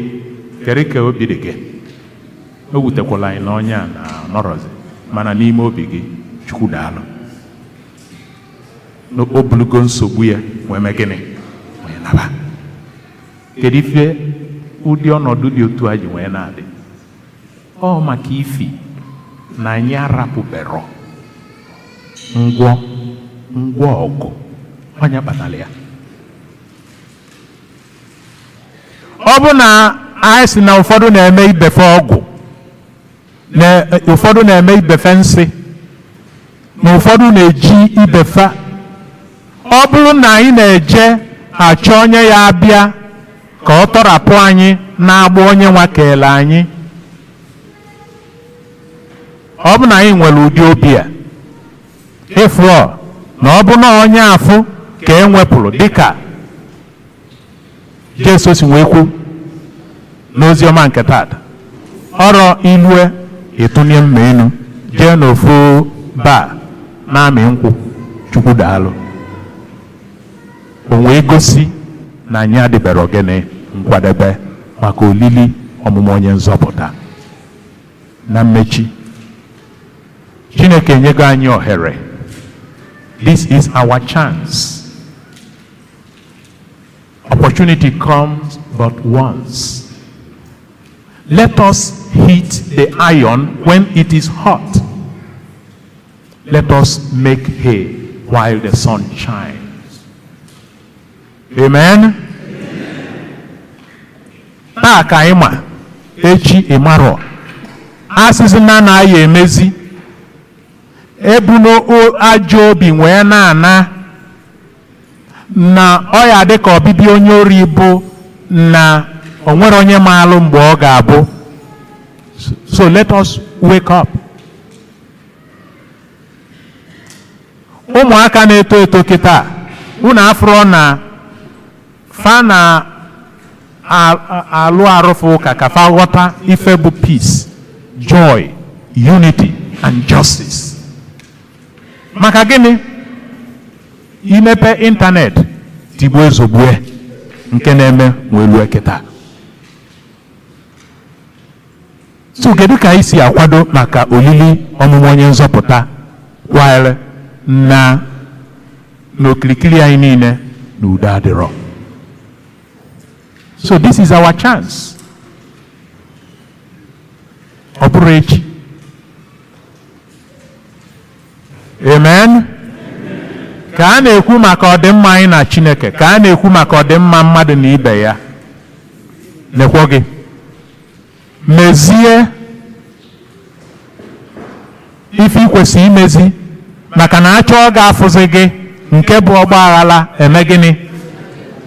kere ka obi dị gị o wutekwala anyị na onye a na nọrọzi mana n'ime obi gị Chukwu daalụ o bulugo nsogbu ya wee mee gịnị wee naba kedu ife ụdị ọnọdụ dị otu a ji wee na-adị ọ maka ifi na anyị arapụbero ngwa ọgụ onye kpatara ya ọ bụ na anyị si na ụfọdụ na-eme ibefe ọgụ na ụfọdụ na-eme ibefe nsị na ụfọdụ na-eji ibefa ọ bụrụ na anyị na-eje achọ onye ya abịa ka ọ tọrapụ anyị na-agba onye nwa keele anyị ọ bụ na anyị nwere ụdị obi a ịfụọ na ọ bụ na onye afụ ka e nwepụrụ dịka Jesu si wee kwu n'oziọma nke taata ọrọ ilue ịtụnye mma enu jee n'ofu baa na-amị nkwụ Chukwu daalụ o wee gosi na anyị adịbere ogene nkwadebe maka olili ọmụmụ onye nzọpụta na mmechi Chineke enyego anyị ohere. This is our chance. Opportunity comes but once. Let us hit the iron when it is hot. Let us make hay while the sun shines. Amen? Taa ka anyị ma echi ịmarọ asịsị na ya emezi ebuno ajọ obi wee na-ana na ọ ya dị ka ọbịbịa onye ori bụ na o nwere onye maalụ mgbe ọ ga-abụ. So let us wake up. Ụmụaka na-eto eto kịta unu afro na fa na alụ arụfụ ụka ka fa ghọta ife bụ peace, joy, unity and justice. Maka gịnị? Imepe internet tigbuo ezogbue nke na-eme nwelu kịta. So kedu ka anyị si akwado maka olili ọmụmụ onye nzọpụta while na n'okirikiri anyị niile na udo adịrọ? So this is our chance. Ọ bụrụ echi. Amen. Ka a na-ekwu maka ọdịmma anyị na Chineke, ka a na-ekwu maka ọdịmma mmadụ na ibe ya. Nekwo gị. Mezie ife ikwesị imezi, maka na achọ ga-afụzi gị nke bụ ọgba aghara eme gịnị?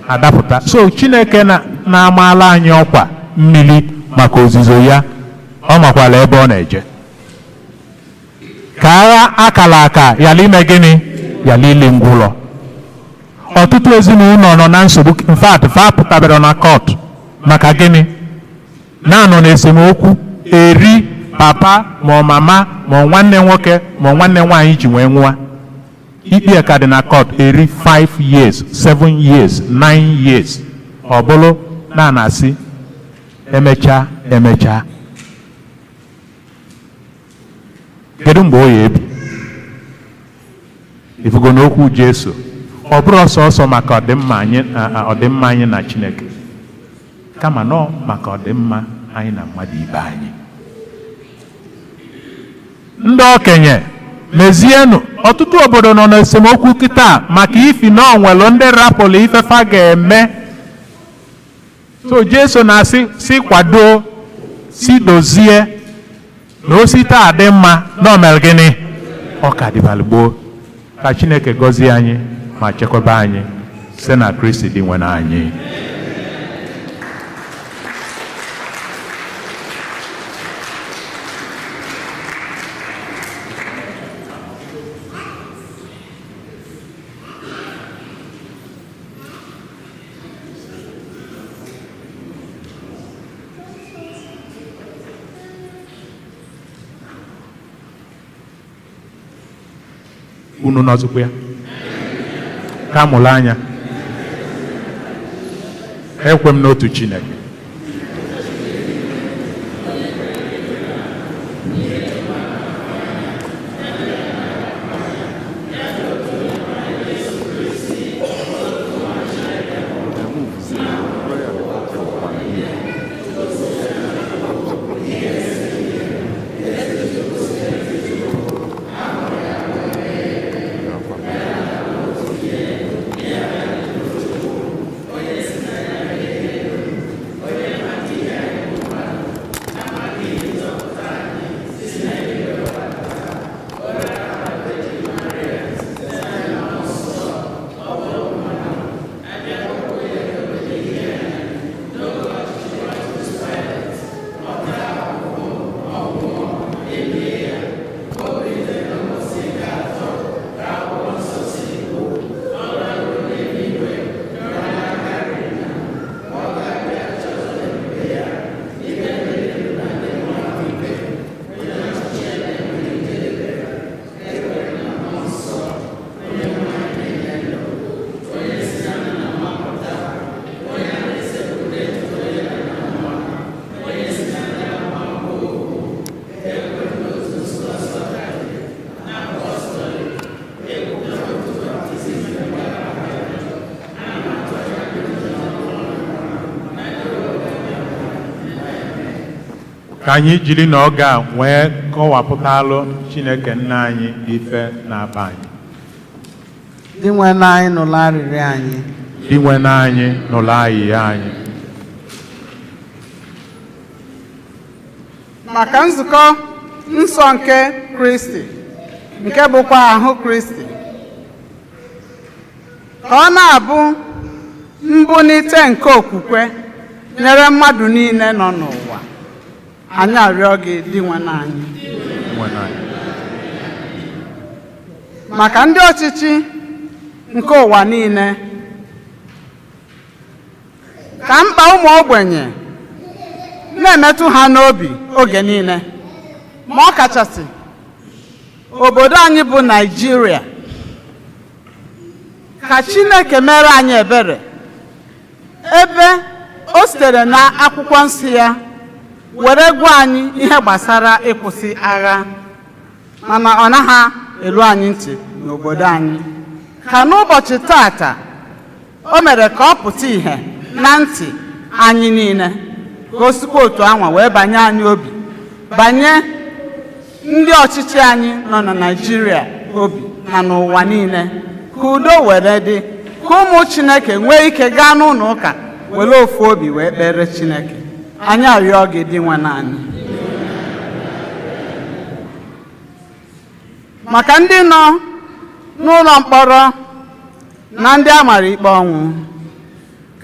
Adapụta. So Chineke na-amaala anyị ọkwa mmiri maka ozizo ya, ọ makwala ebe ọ na-eje. Ka agha akala aka yala ime gịnị? Yala ile ngwụlọ. Ọtụtụ ezinụlọ nọ na nsogbu, in fact fa pụtabere na court maka gịnị? Na-anọ n'esemokwu eri papa ma mama ma nwanne nwoke ma nwanne nwaanyị ji wee nwụọ. Ikpe ka dị na court eri 5 years, 7 years, 9 years. Ọ bụrụ na-asị emechaa. Kedu mgbe o ya ebi? Ifugo n'okwu Jesu, ọ bụrụ ọsọsọ maka ọdịmma anyị na Chineke, kama nọ maka ọdịmma anyị na mmadụ ibe anyị. Ndị okenye mezienụ, ọtụtụ obodo nọ n'esemokwu kịta maka ifi na onwelu ndị rapụlụ ifefa ga-eme. So Jesu na-asị si kwado, si dozie na osite adị mma na omere gịnị? Ọ ka dịbalị gboo. Ka Chineke gọzie anyị ma chekwaba anyị site na Kristi dị nwe na anyị. Unu nọzikwa ya ka mụrụ anya ekwe m n'otu Chineke. Ka anyị jiri n'oge a wee kọwapụtalụ Chineke nna anyị ife na-aba anyị. Dị nwe na anyị nụrụ arịrịọ anyị. Dị nwe na anyị nụrụ ayịya anyị. Maka nzukọ nsọ nke Kristi, nke bụkwa ahụ Kristi, ka ọ na-abụ mbunite nke okwukwe nyere mmadụ niile nọ n'ụwa. anyị arịọ gị dị nwanne anyị. nwanne anyị. Maka ndị ọchịchị nke ụwa niile, ka mkpa ụmụ ogbenye na-emetụ ha n'obi oge niile, ma ọ kachasị obodo anyị bụ Naịjirịa. Ka Chineke mere anyị ebere ebe o sitere na akwụkwọ nsọ ya were gwa anyị ihe gbasara ịkwụsị agha, mana ọ naghị elu anyị ntị n'obodo anyị. Ka n'ụbọchị tata o mere ka ọ pụta ìhè na ntị anyị niile, ka o sikwa otu anwa wee banye anyị obi, banye ndị ọchịchị anyị nọ na Naịjirịa obi na n'ụwa niile, ka udo were dị, ka ụmụ Chineke nwee ike gaa n'ụlọ ụka were ofu obi wee kpere Chineke. Anyị arịọ gị dị nwanne anyị. Maka ndị nọ n'ụlọ mkpọrọ na ndị a mara ikpe ọnwụ,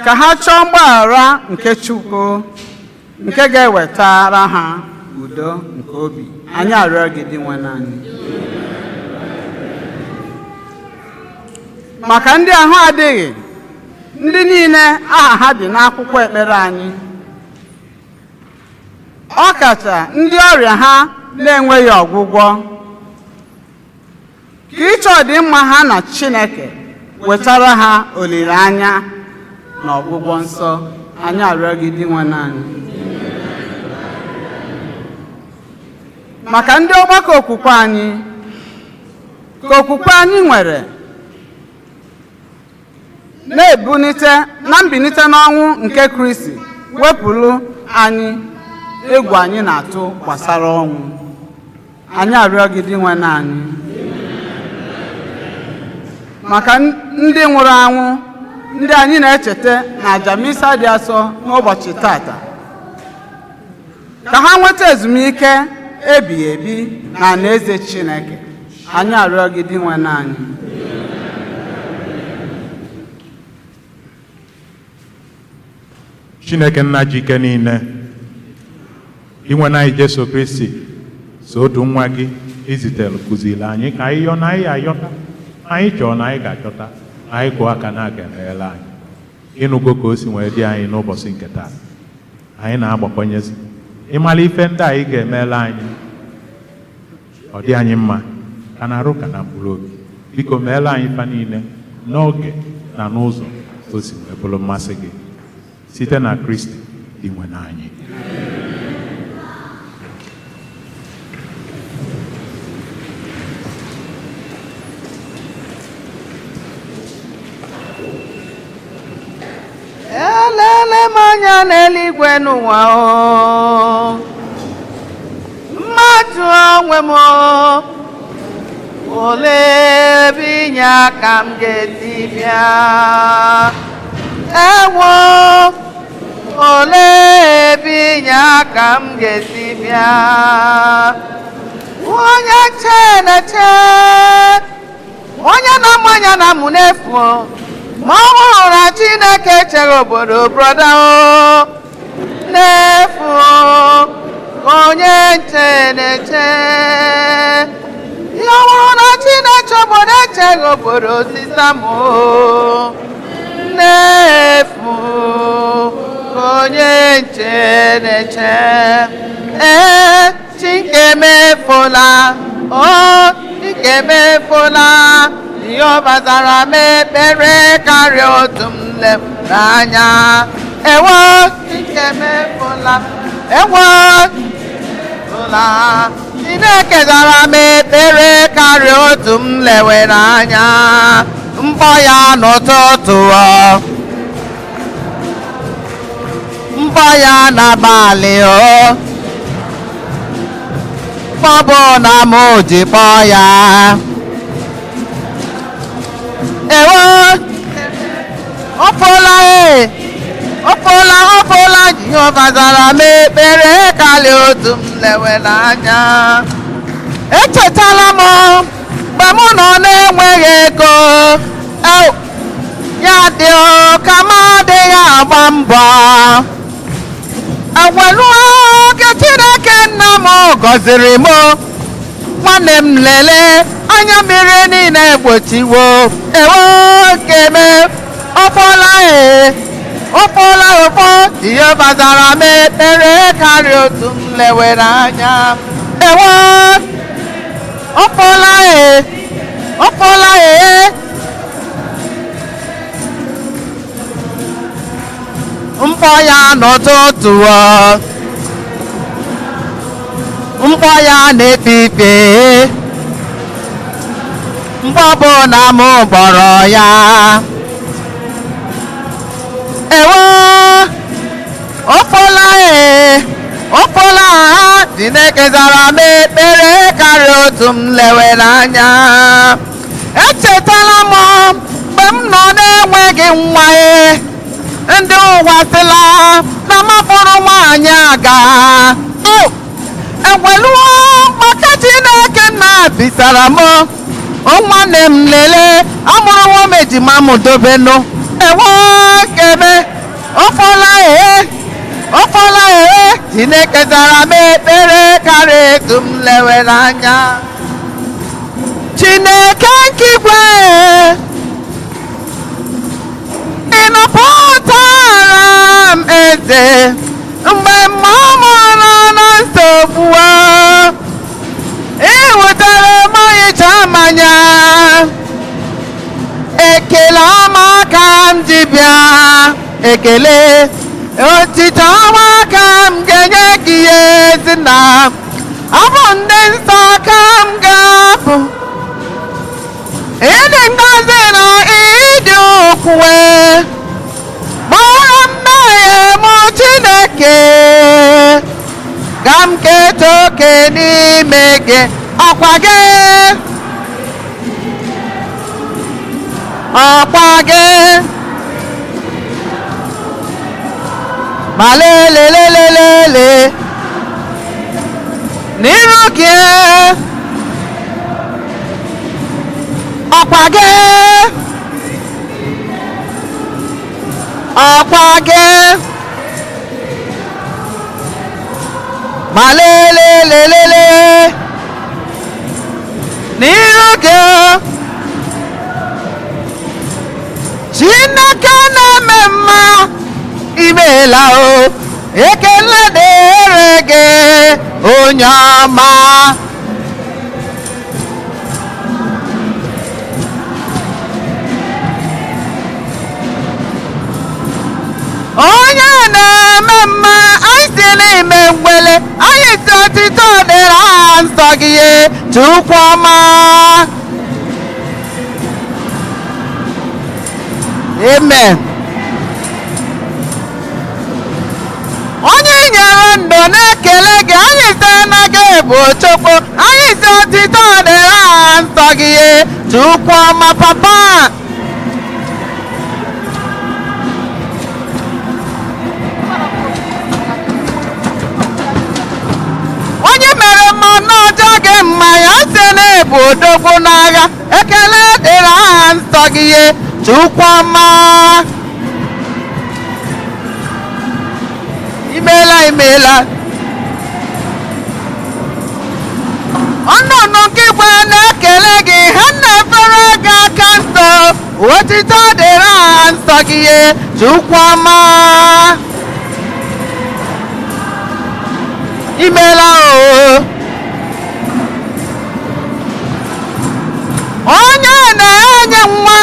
ka ha chọọ mgbaghara nke Chukwu nke ga-ewetara ha udo nke obi. Anyị arịọ gị dị nwanne anyị. Maka ndị ahụ adịghị, ndị niile aha ha dị n'akwụkwọ ekpere anyị, ọ kacha ndị ọrịa ha na-enweghị ọgwụgwọ, ka ịchọ ọdịmma ha na Chineke wetara ha olileanya na ọgwụgwọ nsọ. Anyị arịọ gị dị nwanne anyị. Maka ndị ọgbakọ okwukwe anyị, ka okwukwe anyị nwere na-ebunite na mbilite n'ọnwụ nke Kristi wepụrụ anyị egwu anyị na-atụ gbasara ọnwụ. Anyị arịọ gị dị nwanne anyị. Maka ndị nwụrụ anwụ, ndị anyị na-echeta na aja misa dị asọ n'ụbọchị tata, ka ha nweta ezumike ebighị ebi na alaeze Chineke. Anyị arịọ gị dị nwanne anyị. Chineke nna ji ike niile, inwe na anyị Jesu Kristi so otu nwa gị izitere kụziri anyị ka anyị yọọ na anyị ayọta, anyị chọọ na anyị ga-achọta, anyị kụọ aka na aka emeghela anyị. Ịnụgo ka o si wee dị anyị n'ụbọchị nke taa, anyị na-agbakwanyezi ịmala ife ndị anyị ga-emela anyị ọ dị anyị mma ka na arụ ka na mkpụrụ obi. Biko meela anyị fa niile n'oge na n'ụzọ o si wee bụrụ mmasị gị, site na Kristi dị nwe na anyị. Elele m anya n'eluigwe n'ụwa o, mmadụ onwe m o, olee ebe inye aka m ga-esi bịa? Ewo, olee ebe inye aka m ga-esi bịa? Onye che na-eche, onye na-amanya na mụ n'efu, ma ọ hụrụ na Chineke chere obodo broda o n'efu. Onye nche na-eche, ya hụrụ na Chineke obodo echeghị obodo sisa m o n'efu. Onye nche na-eche, Chineke emefuola, o Chineke emefuola. Jehova zara m ekpere karịa otu m lefuru anya. Ewo, Chineke emefuola, ewo, emefuola. Chineke zara m ekpere karịa otu m lewere anya. Mbọ ya n'ụtụtụ, mbọ ya n'abalị o, mbọ na m ji kpọọ ya. Ewo, ọfọla ọfọla Jehova zara m ekpere karịa otu m lewere anya. Echetala m mgbe m nọ na-enweghị ego, ya dị ka m adịghị agba mbọ. Agwaruo oge nke Chineke nna m gọziri m nwanne m lelee anya mmiri niile egbochiwo ewo keme ọkpọla ụfọ ihe bazara m ekpere karịa otu m lewere anya ewo ọkpọla mkpọ ya n'ụtụtụ mkpọ ya na-efife mkpọ bụ na m gbọrọ ya ewo ọkpọla Chineke zara m ekpere karịa otu m lewere anya echetala m mgbe m nọ na-enweghị nwa ndị ụwa sịla na mapụrụ nwaanyị aga egweluo maka Chineke nna bisara m nwanne m lelee amụrụ nwa m ejima m dobenu ewo keme ọfọla Chineke zara m ekpere karịa etu m lewere anya Chineke nke igwe ị napụtara m eze mgbe mmadụ nọ na nsogbu ị wetara m ọyịcha mmanya ekele ọma ka m ji bịa ekele otito ọma ka m ga-enye gị ezinna ọ bụ ndị nsọ ka m ga-abụ ịdị ngọzi na ịdị ukwuu gbara mmehie m Chineke ka m keta oke n'ime gị ọkwa gị ma lelelelele n'iru gị ọkwa gị ma lelelelele n'iru gị Chineke na-eme mma imeela o ekele dịrị gị onye ọma onye na-eme mma anyị si n'ime mgbele anyị si otito dịrị aha nsọ gị Chukwu ọma amen onye nyere ndụ na-ekele gị anyị si na gị bụ Chukwu anyị si otito dịrị aha nsọ gị Chukwu ọma papa onye mere mma n'ọjọọ gị mma ya si na-ebu odogwu n'agha ekele dịrị aha nsọ gị Chukwu ọma imeela ọnụnụ nke igwe na-ekele gị ha na-efere gị aka nsọ otito dịrị aha nsọ gị Chukwu ọma imeela onye na-enye nwa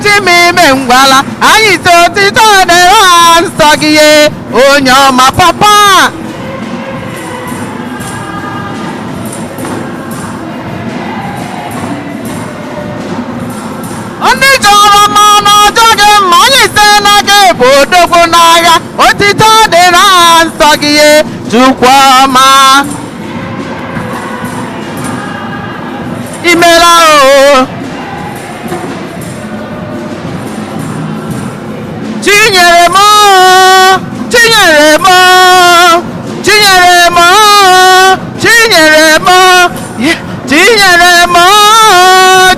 chimime ngwala anyị si otito dịrị aha nsọ gị onye ọma papa ndị jọrọ ma n'ọjọọ gị mma anyị si na gị bụ odogwu n'agha otito dịrị aha nsọ gị Chukwu ọma imeela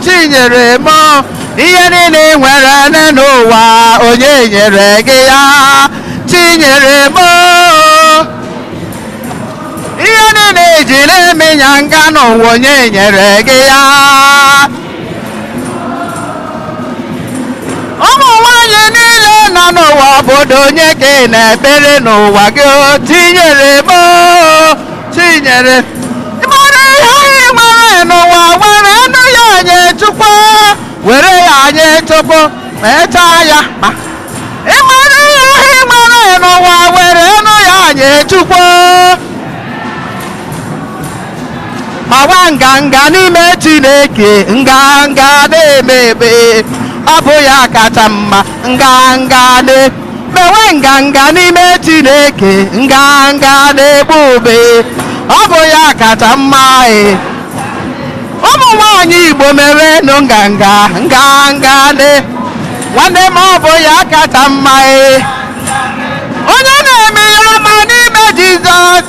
chinyere m ihe niile nwere n'ụwa onye nyere gị ya chinyere m ihe niile iji na-eme ịnyanga n'ụwa onye nyere gị ya ụmụ nwanyị niile nọ n'ụwa obodo onye ka ị na-ekpere n'ụwa gị tinyere m tinyere ịmara ihe anyị nwere n'ụwa were enu ya anyị chukwu were ya anyị chukwu mechaa ya ịmara ihe anyị nwere n'ụwa were enu ya anyị chukwu mawa nganga n'ime Chineke nganga na-emebe ọ bụ ya kacha mma nganga mewe nganga n'ime Chineke nganga na-egbu ube ọ bụ ya kacha mma ụmụ nwanyị Igbo merenụ nganga nganga nwanne m ọ bụ ya kacha mma onye na-eme ya ọma n'ime Jizọs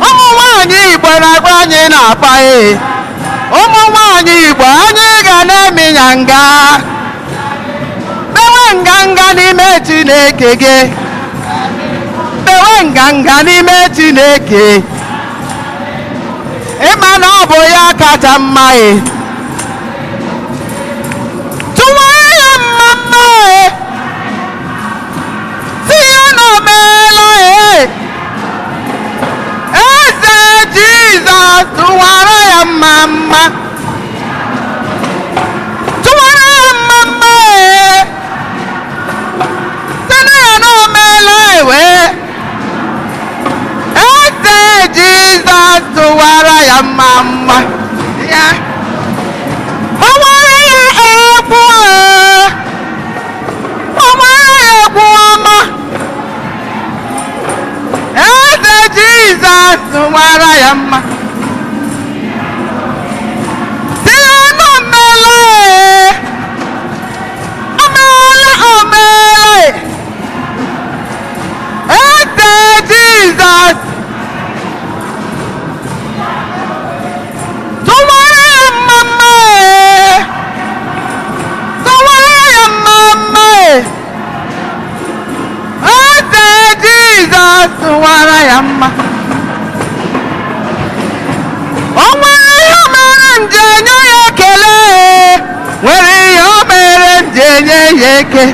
ụmụ nwanyị Igbo na-agba anyị na-akpa ụmụ nwanyị Igbo anyị ga na-eme ya nga mewe nganga n'ime Chineke gị mewe nganga n'ime Chineke ịma na ọ bụ ya kacha mma tụwara ya mma si ya na o meela eze Jizọs tụwara ya mma tụwara ya mma si na ya na o meela eze Jizọs tụwara ya mma ya o nwere ya egwu o nwere ya egwu ọma eze Jizọs tụwara ya mma si ya na o meela eze Jizọs tụwara ya mma tụwara ya mma eze Jizọs tụwara ya mma o nwere ihe mere m ji enye ya ekele nwere ihe o mere m ji enye ya eke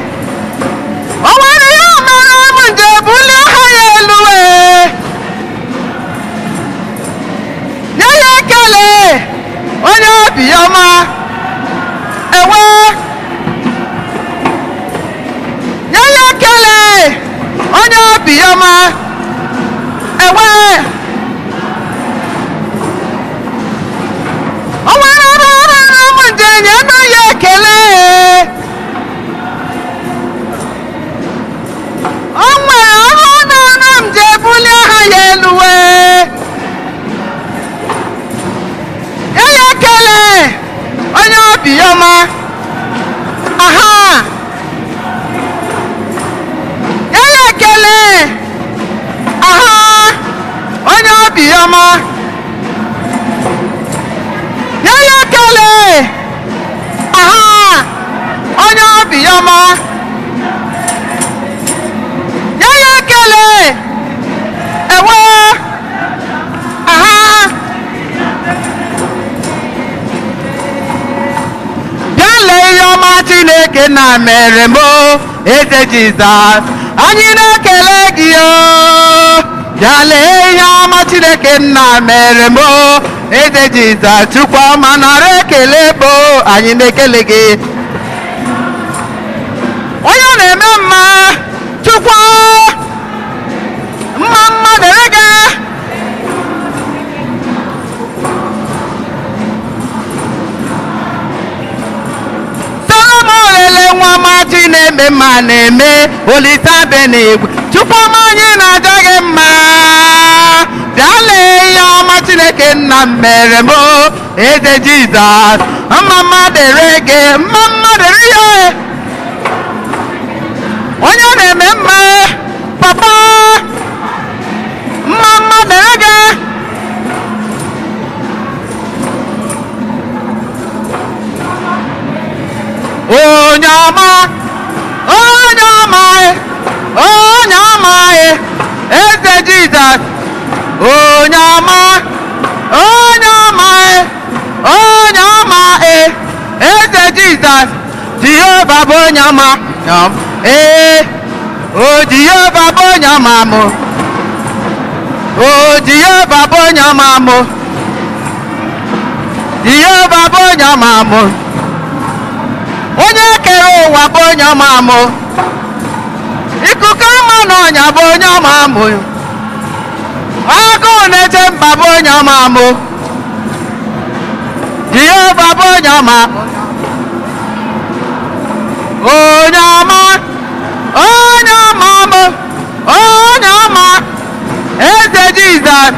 o nwere ihe o mere m ji ebuli aha ya elu nye ya ekele onye obiọma ewe nye ya ekele onye obiọma ewe o nwere ọrụ m ji enye ya ekele o nwere ọrụ m ji ebuli aha ya elu nye ya ekele onye obiọma aha nye ya ekele aha onye obiọma nye ya ekele aha onye obiọma nye ya ekele ewe aha bịa lee ihe ọma Chineke na mere m eze Jizọs anyị na-ekele gị bịa lee ihe ọma Chineke na mere m eze Jizọs Chukwu ọma nara ekele bụ anyị na-ekele gị onye na-eme mma Chukwu mma dere gị Solomon lele nwa maji na-eme mma na-eme Olisa benigwe Chukwu ọma anyị na-aja gị mma bịa lee ihe ọma Chineke nna m mere m eze Jizọs mma dere gị mma dere ya onye na-eme mma papa mma dere gị onye ọma eze Jizọs onye ọma onye ọma onye ọma eze Jizọs Jehova bụ onye ọma o Jehova bụ onye ọma mụ o Jehova bụ onye ọma mụ Jehova bụ onye ọma mụ onye kere ụwa bụ onye ọma mụ ikuku ama n'ọnya bụ onye ọma mụ agụụ na-eche mba bụ onye ọma mụ Jehova bụ onye ọma onye ọma onye ọma mụ onye ọma eze Jizọs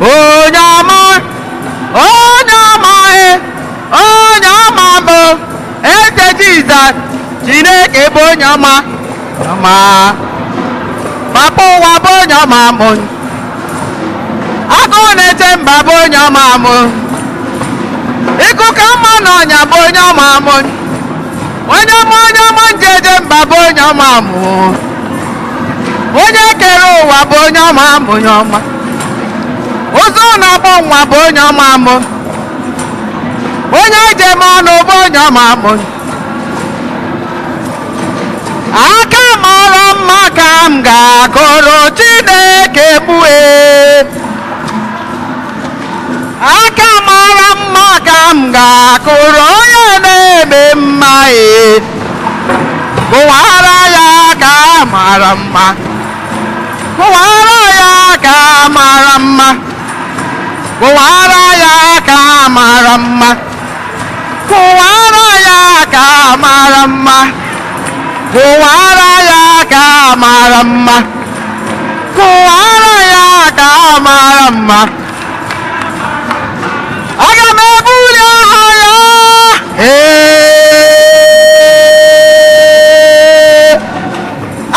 onye ọma onye ọma onye ọma bụ eze Jizọs Chineke bụ onye ọma ọma papa ụwa bụ onye ọma mụ agụụ na-eche mba bụ onye ọma mụ ikuku ama n'ọnya bụ onye ọma mụ onye ọma njeje mba bụ onye ọma mụ onye kere ụwa bụ onye ọma mụ onye ọma ụzọ na-akpọ nwa bụ onye ọma mụ onye njem ọnụ bụ onye ọma mụ aka mara mma ka m ga-akụrụ Chineke gbue aka mara mma ka m ga-akụrụ onye na-eme mma kụwara ya aka mara mma kụwara ya aka mara mma kụwara ya aka mara mma kụwara ya aka mara mma kụwara ya aka mara mma kụwara ya aka mara mma aga m ebuli aha ya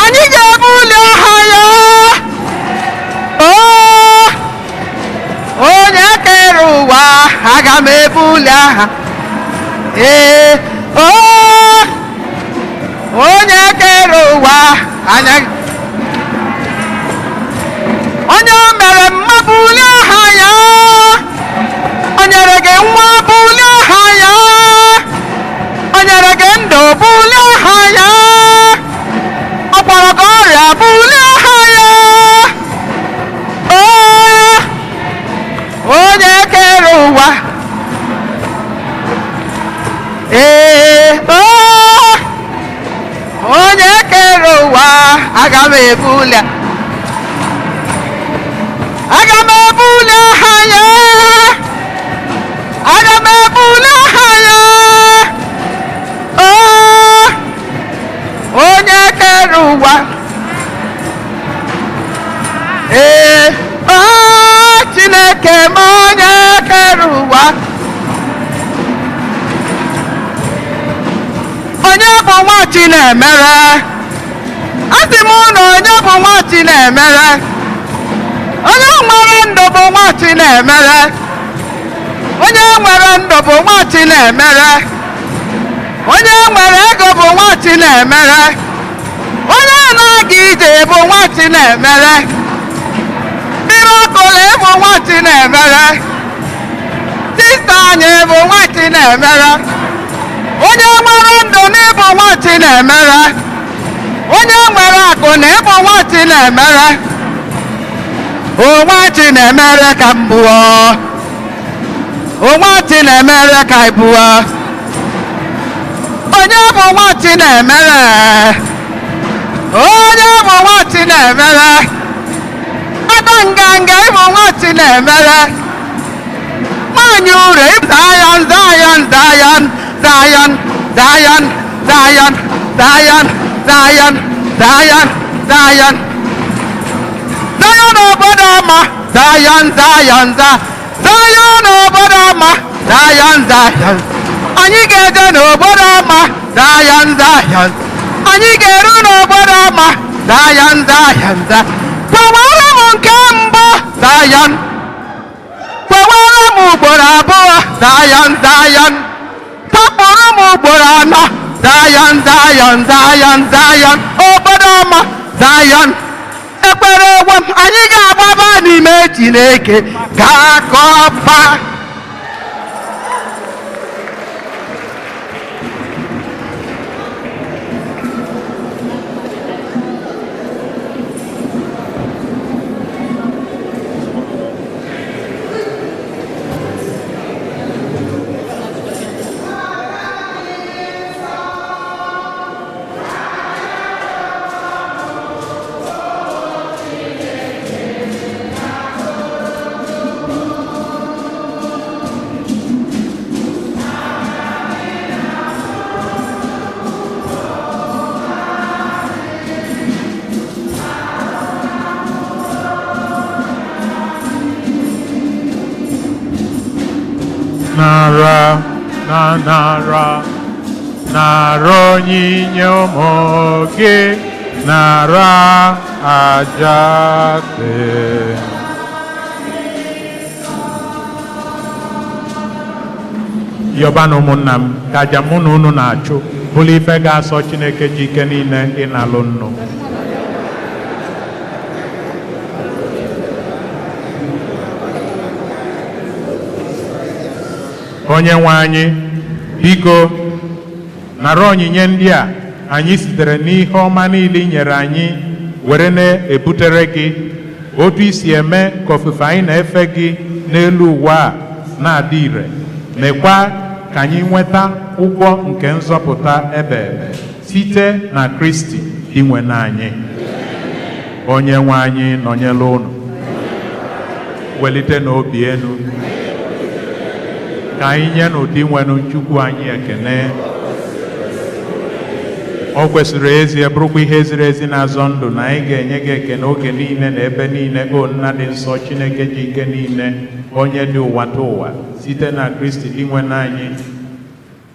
anyị ga-ebuli aha ya onye kere ụwa aga m ebuli aha onye kere ụwa anya onye o mere mma bulie aha ya o nyere gị nwa bulie aha ya o nyere gị ndụ bulie aha ya ọ gwọrọ gị ọrịa bulie aha ya onye kere ụwa onye kere ụwa aga m ebuli aha ya aga m ebuli aha ya onye kere ụwa Chineke m onye kere ụwa onye bụ nwa Chinemere asị m na onye bụ nwa Chinemere onye nwere ndụ bụ nwa Chinemere onye nwere ndụ bụ nwa Chinemere onye nwere ego bụ nwa Chinemere onye na-aga ije bụ nwa Chinemere miracle bụ nwa Chinemere sista anyị bụ nwa Chinemere onye nwere ndụ na ịbụ nwa Chinemere onye nwere akụ na ịbụ nwa Chinemere nwa Chinemere ka m bụọ nwa Chinemere ka ị bụọ onye bụ nwa Chinemere onye bụ nwa Chinemere aka nganga ịbụ nwa Chinemere nwanyị ure Zion Zion Zion Zion Zion Zion Zion Zion Zion Zion Zion obodo ọma Zion Zion Zion obodo ọma Zion Zion anyị ga-eje n'obodo ọma Zion Zion anyị ga-eru n'obodo ọma Zion Zion kwewara m nke mbụ Zion kwewara m ugboro abụọ Zion Zion tapụrụ m ugboro anọ Zion Zion Zion Zion obodo ọma Zion ekpere egwe m anyị ga-agbaba n'ime Chineke ga-akọpa. Nara onyinye ụmụ gị, nara aja gị. Yọbanụ ụmụnna m, ka aja mụ na unu na-achụ bụrụ ife ga-asọ Chineke ji ike niile ịnalụ nnụ. Onye nwe anyị, biko nara onyinye ndị a anyị sitere n'ihe ọma niile i nyere anyị were na-ebutere gị, otu isi eme ka ofufe anyị na-efe gị n'elu ụwa a na-adị ire. Mekwa ka anyị nweta ụgwọ nke nzọpụta ebe site na Kristi inwe n'anyị. Onye nwe anyị nọnyere unu, welite n'obi enu ka anyị nye n'ụdị nwenu Chukwu anyị ekene. O kwesịrị ezi bụrụkwa ihe ziri ezi na-azọ ndụ na anyị ga-enye gị ekene oge niile na ebe niile, o nna dị nsọ, Chineke ji ike niile, onye dị ụwa ta ụwa site na Kristi inwe n'anyị,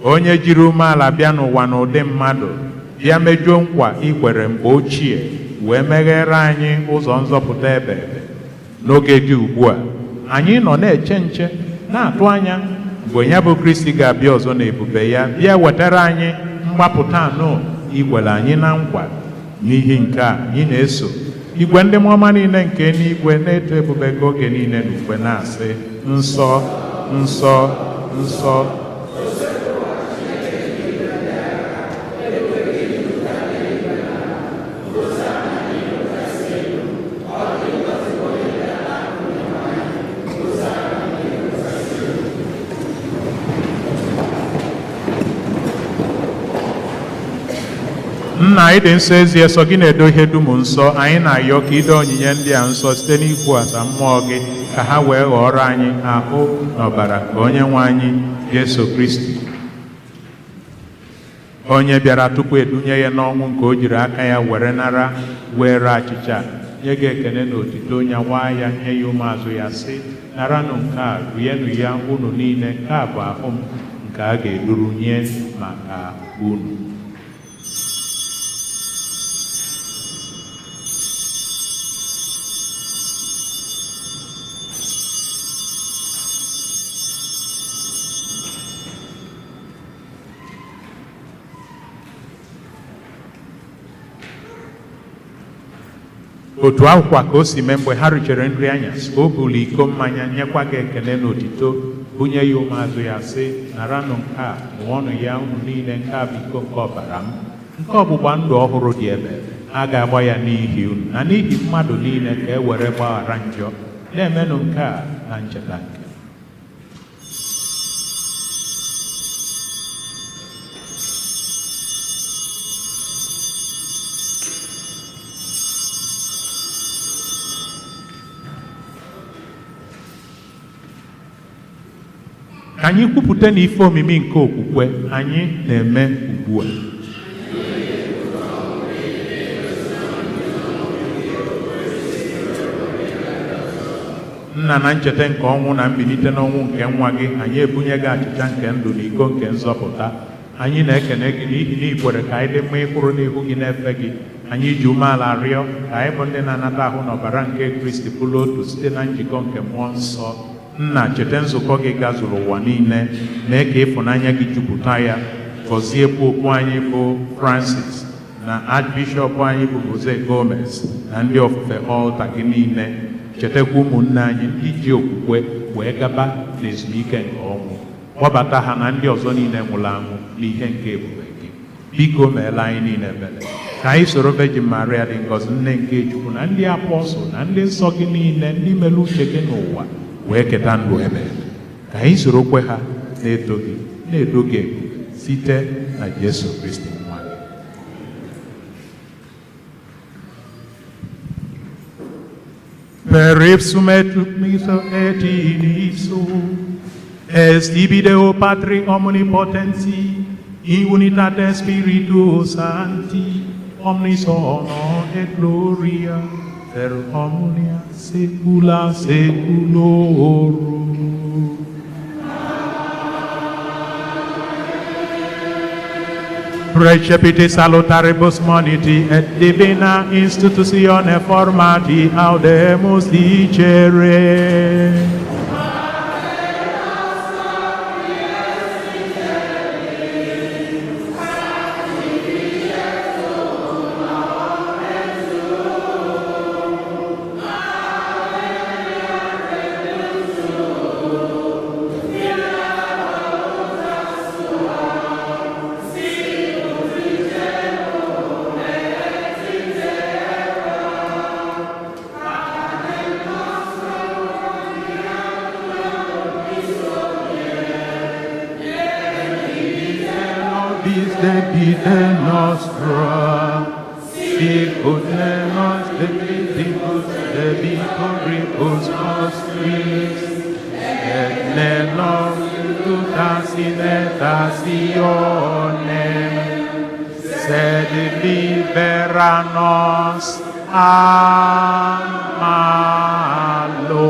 onye jiri umeala bịa n'ụwa n'ụdị mmadụ, bịa mejuo nkwa ikwere mgbe ochie, wee meghere anyị ụzọ nzọpụta ebe n'oge dị ugbu a. Anyị nọ na-eche nche na-atụ anya mgbe ya bụ Kristi ga-abịa ọzọ n'ebube ya, bịa wetara anyị mgbapụta anọ ikwere anyị na nkwa. N'ihi nke a, anyị na-eso igwe ndị mmụọ ọma niile nke n'igwe na-eto ebube gị oge niile na ugwe na-asị, nsọ nsọ nsọ. Nna anyị dị nsọ ezie, sọ gị na-edo ihe dum nsọ. Anyị na-ayọ ka ido onyinye ndị a nsọ site n'ikwu asa mmụọ gị, ka ha wee ghọrọ anyị ahụ na ọbara ka onye nwe anyị Jesu Kristi, onye bịara tupu edunye ya n'ọnwụ, nke o jiri aka ya were nara were achịcha, nye gị ekene na otito, nyawaa ya, nye ya ụmụazụ ya, sị, naranụ nke a, rienụ ya unu niile, nke a bụ ahụ m nke a ga-eduru nye maka unu. Otu ahụkwa ka o si mee mgbe ha richara nri anyasị, o buru iko mmanya, nyekwa gị ekele na otito, bunye ya ụmụazụ ya, sị, naranụ nke a, ṅụọnụ ya unu niile, nke a bụ iko nke ọbara m, nke ọgbụgba ndụ ọhụrụ dị ebe. A ga-agba ya n'ihi unu na n'ihi mmadụ niile ka e were gbaghara njọ. Na-emenụ nke a na ncheta nke. Ka anyị kwupụta na ife omimi nke okwukwe anyị na-eme ugbu a. Nna, na ncheta nke ọnwụ na mbilite n'ọnwụ nke nwa gị, anyị ebunye gị achịcha nke ndụ na iko nke nzọpụta. Anyị na-ekene gị n'ihi na ikwere ka anyị dị mma ịkwụrụ n'ihu gị na-efe gị. Anyị ji umeala rịọ ka anyị bụ ndị na-anata ahụ na ọbara nke Kristi bụrụ otu site na njikọ nke mmụọ nsọ. Nna, cheta nzukọ gị gazuru ụwa niile, mee ka ịfụnanya gị jupụta ya. Gọzie popu anyị bụ Francis na Archbishop anyị bụ Jose Gomez na ndị ofufe altar gị niile. Chetakwa ụmụnne anyị ndị ji okwukwe wee gaba n'ezumike nke ọnwụ. Kpọbata ha na ndị ọzọ niile nwụrụ anwụ n'ihe nke ebube gị. Biko meela anyị niile ebere. Ka anyị soro Virgin Maria dị ngọzi nne nke Chukwu na ndị apọstụl na ndị nsọ gị niile ndị mere uche gị n'ụwa wee keta ndụ ebe. Ka anyị soro kwe ha na-eto gị na-edo gị ebube site na Jesu Kristi nwa gị. Per ipsum et miso et in ipso est ibi Deo Patri omnipotenti in unitate Spiritus Sancti omnis honor et gloria per omnia saecula saeculorum. Recepite salutaribus moniti et divina institutione formati audemus dicere. Debite nostra, sicut nos debitibus debitoribus nostris, et ne nos inducas in tentationem, sed libera nos a malo.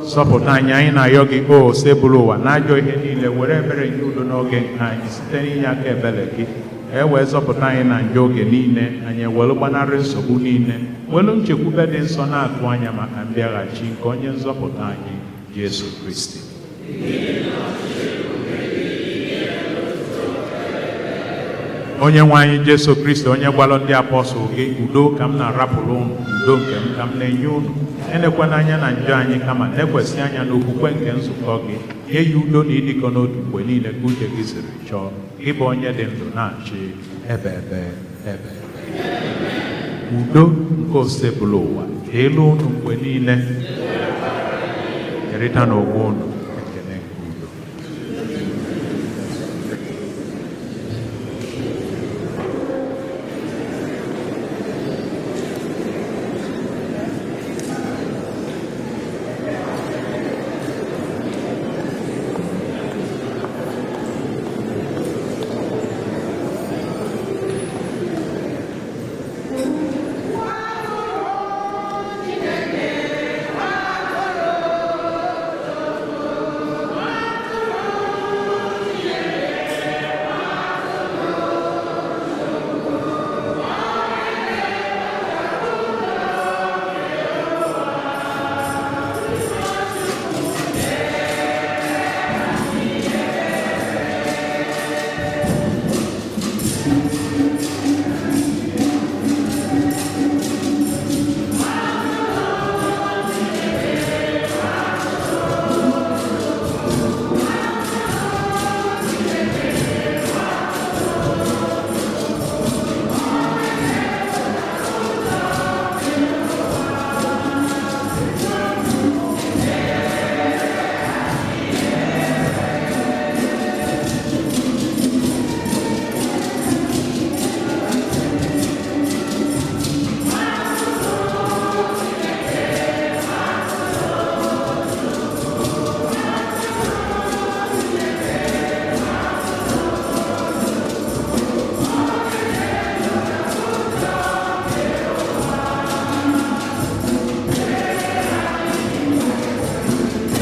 Sọpụta anyị na yogi o sebuluwa na ajọ ihe niile were ebere nke udo n'oge nke anyị site n'inye aka ebere gị wee zọpụta anyị na njọ oge niile anyị welu gbanarị nsogbu niile welu nchekwube dị nsọ na-atụ anya maka mbịaghachi nke onye nzọpụta anyị Jesu Kristi. Onye nwe anyị Jesu Kristi onye gwara ndị apọstụl gị udo ka m na-arapụrụ unu udo nke m ka m na-enye unu enekwana anya na njọ anyị kama nekwesị anya n'okwukwe nke nzukọ gị nye ya udo na ịdịkọ n'otu mgbe niile ka uche gị siri chọọ ịbụ onye dị ndụ na-achị ebe udo nke osebụla ụwa elu unu mgbe niile kerịta n'onwe unu ekele nke udo.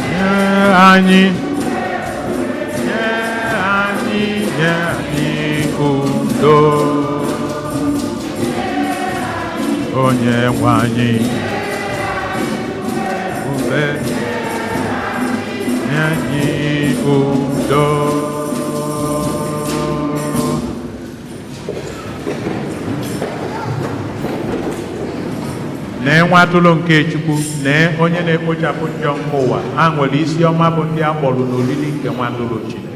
Nye anyị udo onye nwe anyị ube nye anyị udo nwa atụrụ nke Chukwu, nee onye na-ekpochapụ njọ nke ụwa. Ha nwere isi ọma bụ ndị a kpọrọ n'olili nke nwa atụrụ Chineke.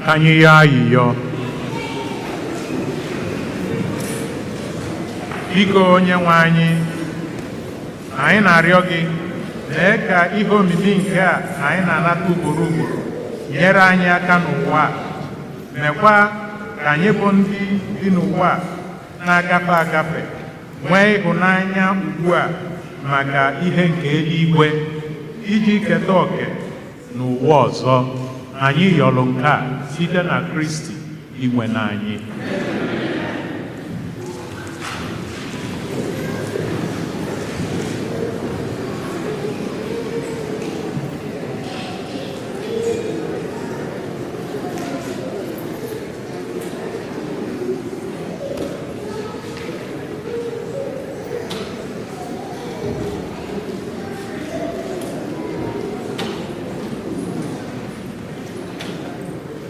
ka anyị yọọ ayịyọ. Biko Onyenwe anyị, anyị na-arịọ gị mee ka ihe omimi nke a anyị na-anata ugboro ugboro nyere anyị aka n'ụwa, mekwa ka anyị bụ ndị bi n'ụwa na-agafe agafe nwee ịhụnanya ugbu a maka ihe nke eluigwe iji keta oke n'ụwa ọzọ. Anyị yọrọ nke a site na Kristi inwe n'anyị.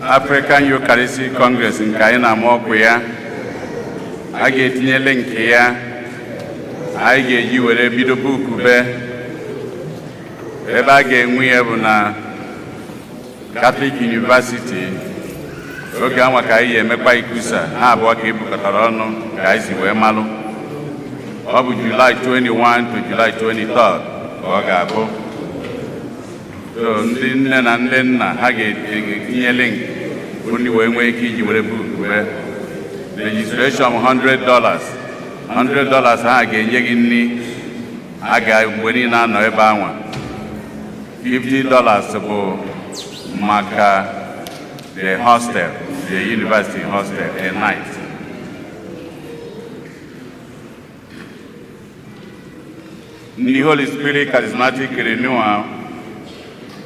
African Eucharistic Congress nke anyị na-ama ọkụ ya, a ga-etinyele nke ya anyị ga-eji were bido Bukube. Ebe a ga-enwe ya bụ na Catholic University. Oge anwa ka anyị emekwa ikusa ha abụọ ka ebukọtara ọnụ ka anyị si wee malụ. Ọ bụ July 21 to July 23 ka ọ ga-abụ. Ndị nne na ndị nna ha ga-etinye link onye wee nwee ike iji were Bukube. Registration $100. $100 ha ga-enye gị nri a ga mgbe niile anọ ebe anwa. $50 bụ maka the hostel, the university hostel a night. The Holy Spirit Charismatic Renewal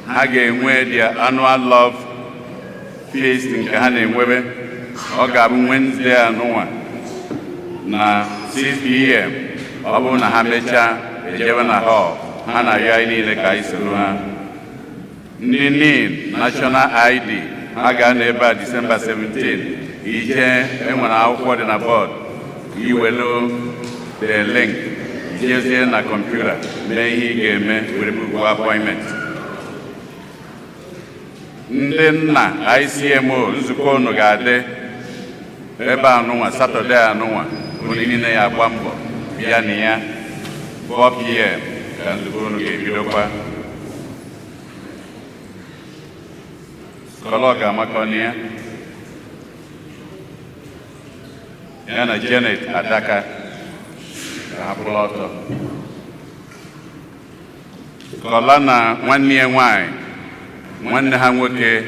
ha ga-enwe their annual love feast nke ha na-enwebe. Ọ ga-abụ Wednesday anụnwa na 6 p.m. Ọ bụrụ na ha mechaa ejebe na hall ha na-arịọ anyị niile ka anyị soro ha. Ndị NIN National ID ha ga-anọ ebe a December 17. Ije enwere akwụkwọ dị na bọọdụ iwelu the link jezie na kọmputa mee ihe ị ga-eme were bụkwa appointment. Ndị nna ICMO nzukọ unu ga-adị ebe anụnwa Satọde anụnwa unu niile ya agba mbọ bịa na ya 4 p.m. ka nzukọ unu ga-ebidokwa. Skọlọ ga-amakọ na ya na Janet Adaka ga-apụrụ ọtọ. Skọla na nwanne ya nwanyị nwanne ha nwoke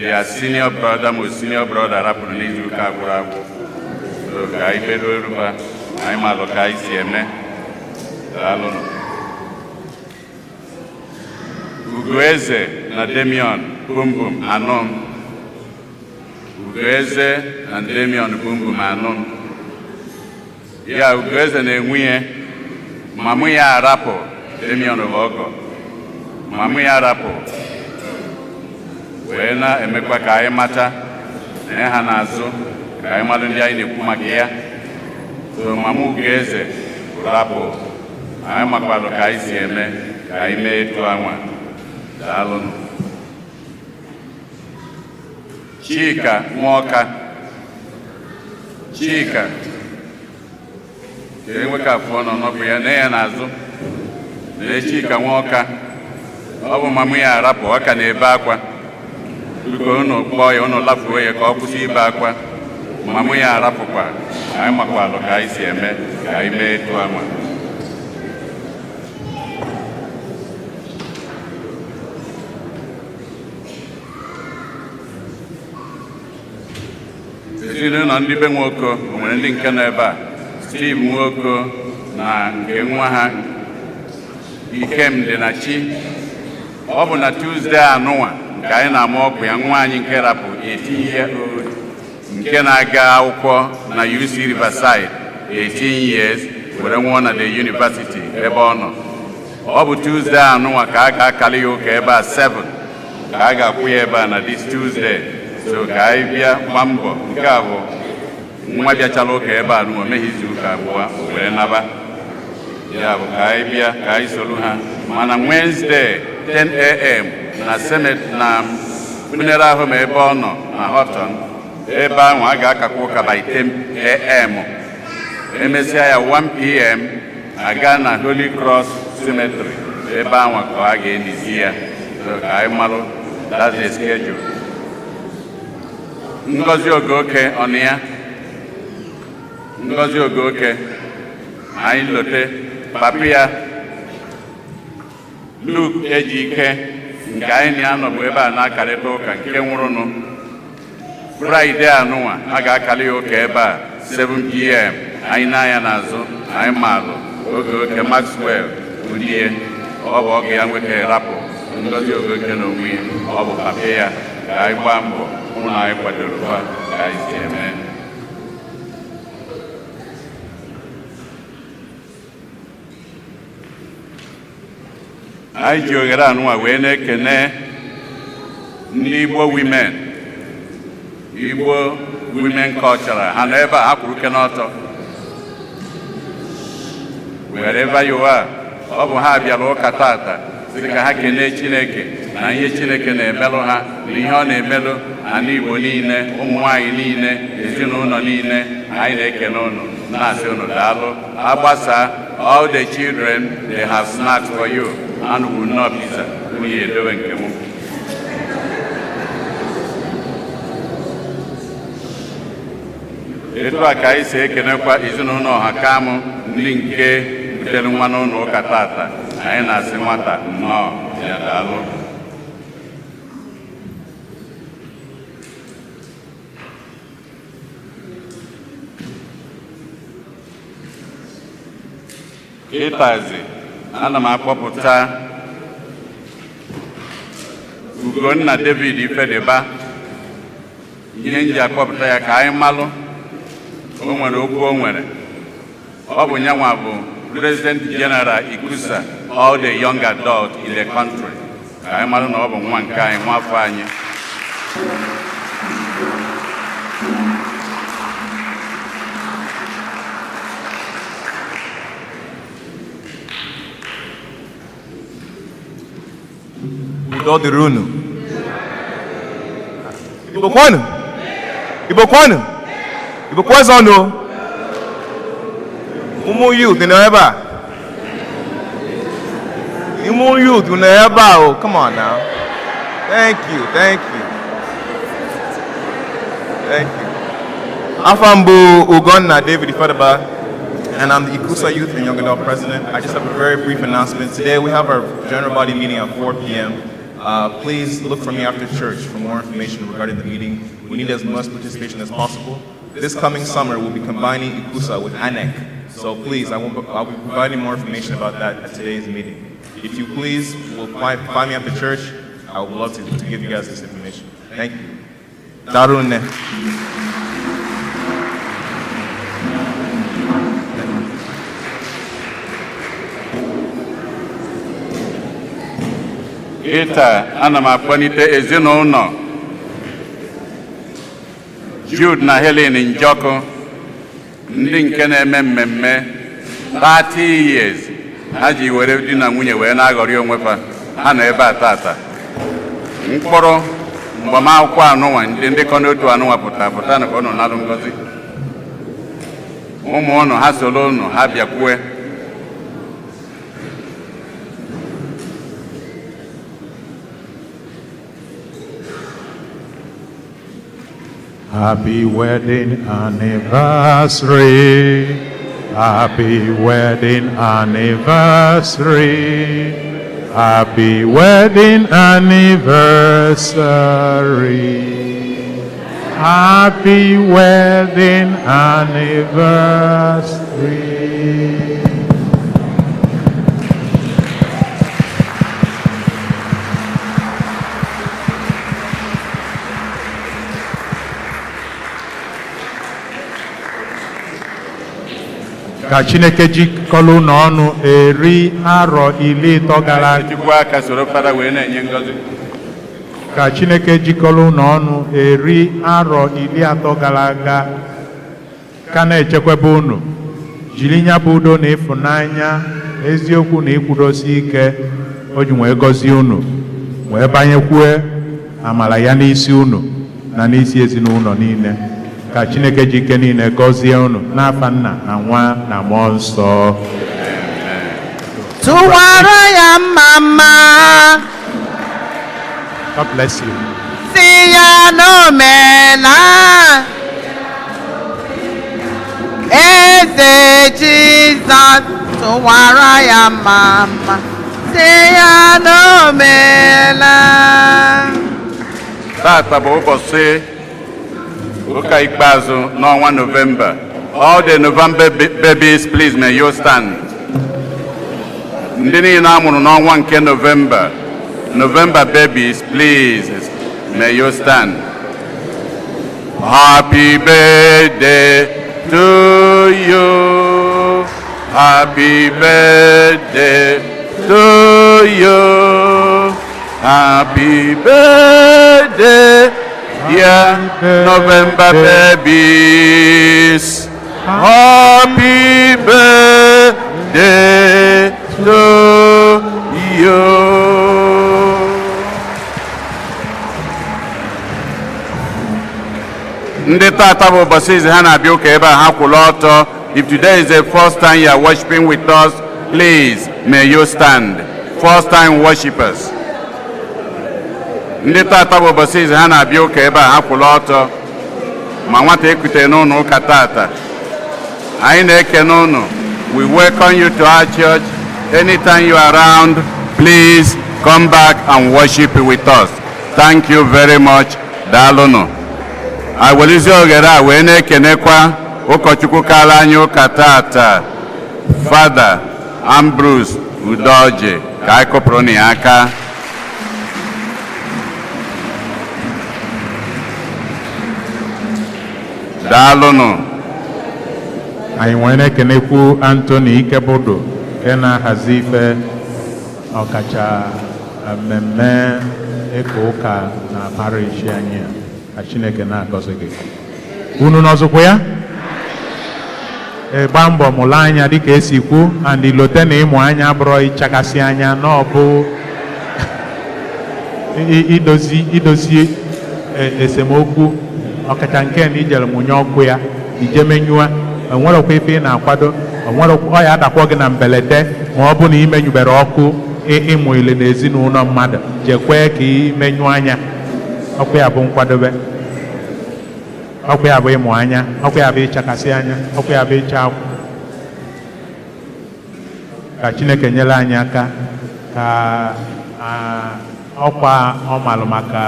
ya senior brother ma senior brother rapụrụ n'izu ụka agwụrụ agwụ. So ka anyị bedo eruba anyị malụ ka anyị si eme. Daalụnụ. Ugoeze na Demion Bumbum Anụm. Ugoeze na Demion Bumbum Anụm. Ya Ugoeze na enwunye mamụ ya arapụ Demion ọgọ. Mamụ ya arapụ wee na-emekwa ka anyị mata na ha n'azụ ka anyị malụ ndị anyị na-ekwu maka ya. So mamụ Ugoeze rapụ anyị makwalụ ka anyị si eme ka anyị mee etu anwa. Daalụnụ. Chika Nwoka. Chika enwe ka afọ nọ n'ọkụ ya na ya n'azụ na Chika Nwoka. Ọ bụ mamụ ya arapụ ọ ka na-ebe akwa. Biko unu kpọọ ya unu lafuo ya ka ọ kwụsị ibe akwa. Mamụ ya arapụkwa anyị makwalụ ka anyị si eme ka anyị mee etu anwa. Ezinụlọ ndị be Nwoko nwere ndị nke nọ ebe a. Steve Nwoko na nke nwa ha Ikemdị na Chi. Ọ bụ na Tuesday anụnwa nke anyị na-ama ọkụ ya nwa anyị nke rapụ 18 years old nke na-aga akwụkwọ na UC Riverside 18 years were nwụọ na the university ebe ọ nọ. Ọ bụ Tuesday anụnwa ka a ga-akali ya ụka ebe a 7 ka a ga-akwụ ya ebe a na this Tuesday. So ka anyị bịa gba mbọ nke a bụ nwa bịachala ụka ebe a nụọ meghị izu ụka abụọ were naba. Ya bụ ka anyị bịa ka anyị soro ha mana Wednesday 10 a.m. na bunere ahụ ma ebe ọ nọ na Houghton. Ebe ahụ a ga-akakwa ụka by 10 a.m. Emesịa ya 1 p.m. aga na Holy Cross Cemetery. Ebe ahụ ka a ga-elizi ya. So ka anyị marụ that's the schedule. Ngozi Ogoke ọnụ ya. Ngozi Ogoke anyị lote papa ya Luke Ejike nke anyị na-anọbụ ebe a na-akarịta ụka nke nwụrụnụ Friday anụnwa a ga-akarị ya ụka ebe a 7 p.m. anyị na-anya n'azụ anyị maalụ Ogoke Maxwell Udie ọ bụ ọgụ ya nwoke rapụ Ngozi Ogoke n'onwe ya ọ bụ papa ya ka anyị gbaa mbọ hụ na anyị kwadoro kwa ka anyị si eme. Anyị ji ohere anụnwa wee na-ekene ndị Igbo women culture ha n'ebe a ha kwuru ke n'ọtọ wherever you are. Ọ bụ ha bịara ụka tata sị ka ha kene Chineke na ihe Chineke na-emelụ ha na ihe ọ na-emelụ ala Igbo niile, ụmụ nwanyị niile, ezinụlọ niile. Anyị na-ekene unu na-asị unu daalụ. Agbasa all the children they have snacks for you and will not be nwunye edowe nke m. Etu a ka anyị si ekenekwa ezinụlọ ọha kamụ ndị nke butere nwa n'ụlọ ụka tata. Anyị na-asị nwata nnọọ ya daalụ. Ịtazi ana m akpọpụta Ugonna David Ifediba. Ihe nji akpọpụta ya ka anyị malụ o nwere okwu o nwere. Ọ bụ nyanwa bụ President General Ikusa all the young adults in the country. Ka anyị malụ na ọ bụ nwa nke anyị, nwa afọ anyị. Udo dịrị unu. Igbo kwanu? Igbo kwanu? Igbo kwazonu? Ụmụ youth nọ ebe a. Ụmụ youth nọ ebe a. Oh, come on now. Thank you. Thank you. Thank you. Afam bụ Ugonna David Ifediba, and I'm the Ikusa Youth and Young Adult President. I just have a very brief announcement. Today we have our general body meeting at 4 p.m. Please look for me after church for more information regarding the meeting. We need as much participation as possible. This coming summer, we'll be combining Ikusa with ANEC. So please, I'll be providing more information about that at today's meeting. If you please will find me after church, I would love to give you guys this information. Thank you. Darune. Ita ana m akpọlite ezinụlọ Jude na Helen Njọkụ ndị nke na-eme mmemme 30 years ha ji were di na nwunye wee na-aghọrị onwe ha na ebe a tata. Mkpọrọ mgbamakwụkwọ anụnwa ndị ndekọ n'otu anụnwa pụta na ka ụnụ nalụ ngozi. Ụmụ ụnụ ha soro ụnụ ha bịakwue. Happy wedding anniversary. Happy wedding anniversary. Happy wedding anniversary. Happy wedding anniversary. Ka Chineke jikọrọ n'ọnụ eri arọ 13 gara aga. Ka Chineke jikọrọ n'ọnụ eri arọ 30 gara aga. Ka na-echekwaba unu jiri nya bụ udo na ịfụnanya eziokwu na ikwudosi ike o ji wee gọzie unu wee banyekwue amala ya n'isi unu na n'isi ezinụlọ niile ka Chineke ji ike niile gọzie unu n'afa Nna na Nwa na Mmụọ Nsọ. Tụwara ya mama. God bless you. Si ya n'omela. Eze Jizọs tụwara ya mama. Si ya n'omela. Tata bụ ụbọchị ụka ikpeazụ n'ọnwa November. All the November babies, please, may you stand. Ndị niile amụrụ n'ọnwa nke November babies, please, may you stand. Happy birthday to you. Happy birthday to you. Happy birthday, dear November babies. Happy birthday to you. Ndị tata bụ ụbọchị izi ha na-abịa ụka ebe a ha kwụrụ ọtọ. If today is the first time you are worshiping with us, please may you stand. First time worshipers. Ndị tata bụ ụbọchị izi ha na-abịa ụka ebe a ha kwụrụ ọtọ ma nwata ekute n'ụlọ ụka tata. Anyị na-ekene unu. We welcome you to our church. Anytime you are around, please come back and worship with us. Thank you very much. Daalụnụ. I will use ohere a wee na-ekenekwa ụkọchukwu kara anyị ụka tata, Father Ambrose Udoji, ka anyị kụpụrụ na ya aka. Daalụnụ. Anyị nwere na-ekenekwu Anthony Ikebudu nke na-ahazi ife ọkacha mmemme ịka ụka na parish anyị ka Chineke na-agọzi gị. Unu n'ọzụkwa ya? Gba mbọ mụrụ anya dịka esi kwu and ilote na ịmụ anya bụrụ ịchakasị anya na ọ bụ idozi esemokwu ọkacha nke na ijere mụnye ọkụ ya ije menyụa onwerekwa ife ị na-akwado ọ ya adakwa gị na mbelede ma ọ bụ na imenyụbere ọkụ ịmụ ile na ezinụlọ mmadụ jekwe ka imenyụ anya ọkụ ya bụ nkwadobe ọkụ ya bụ ịmụ anya ọkụ ya bụ ịchakasị anya ọkụ ya bụ ịcha akwụ ka Chineke nyere anyị aka ka ọkwa ọ malụ maka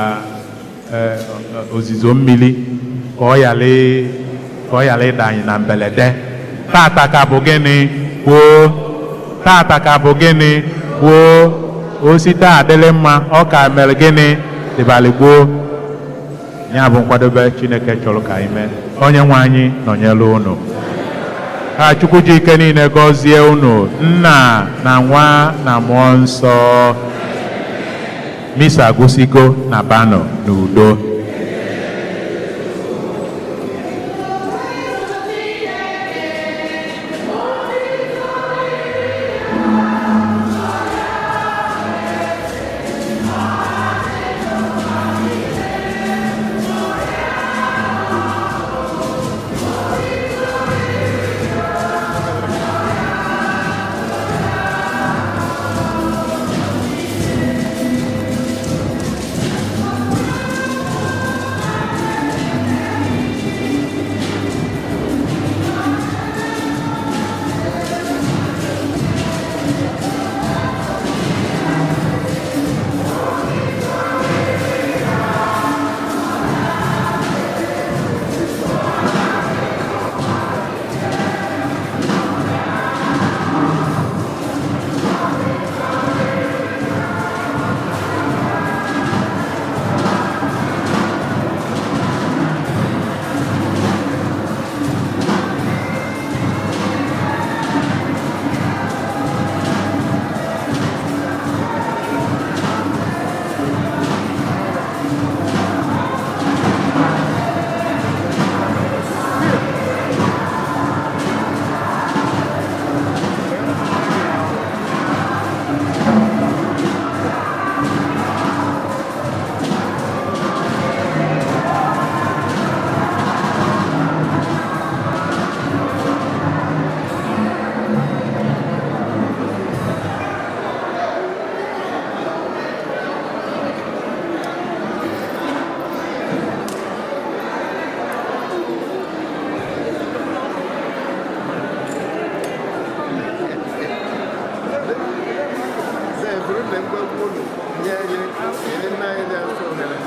ozizo mmiri ka ọ yala ịda anyị na mbelede. Tata ka bụ gịnị kwuo? Tata ka bụ gịnị kwuo? Osite adịlị mma ọ ka mere gịnị dịbalị gboo. Ya bụ nkwadobe Chineke chọrọ ka anyị mee. Onye nwe anyị nọnyere unu. Ka Chukwu ji ike niile gọzie unu, Nna na Nwa na Mmụọ Nsọ. Misa agụsigo na Bano n'udo. bụrụ na mgbagwo ụlọ nye anyị nyere nna anyị na-asọ ohere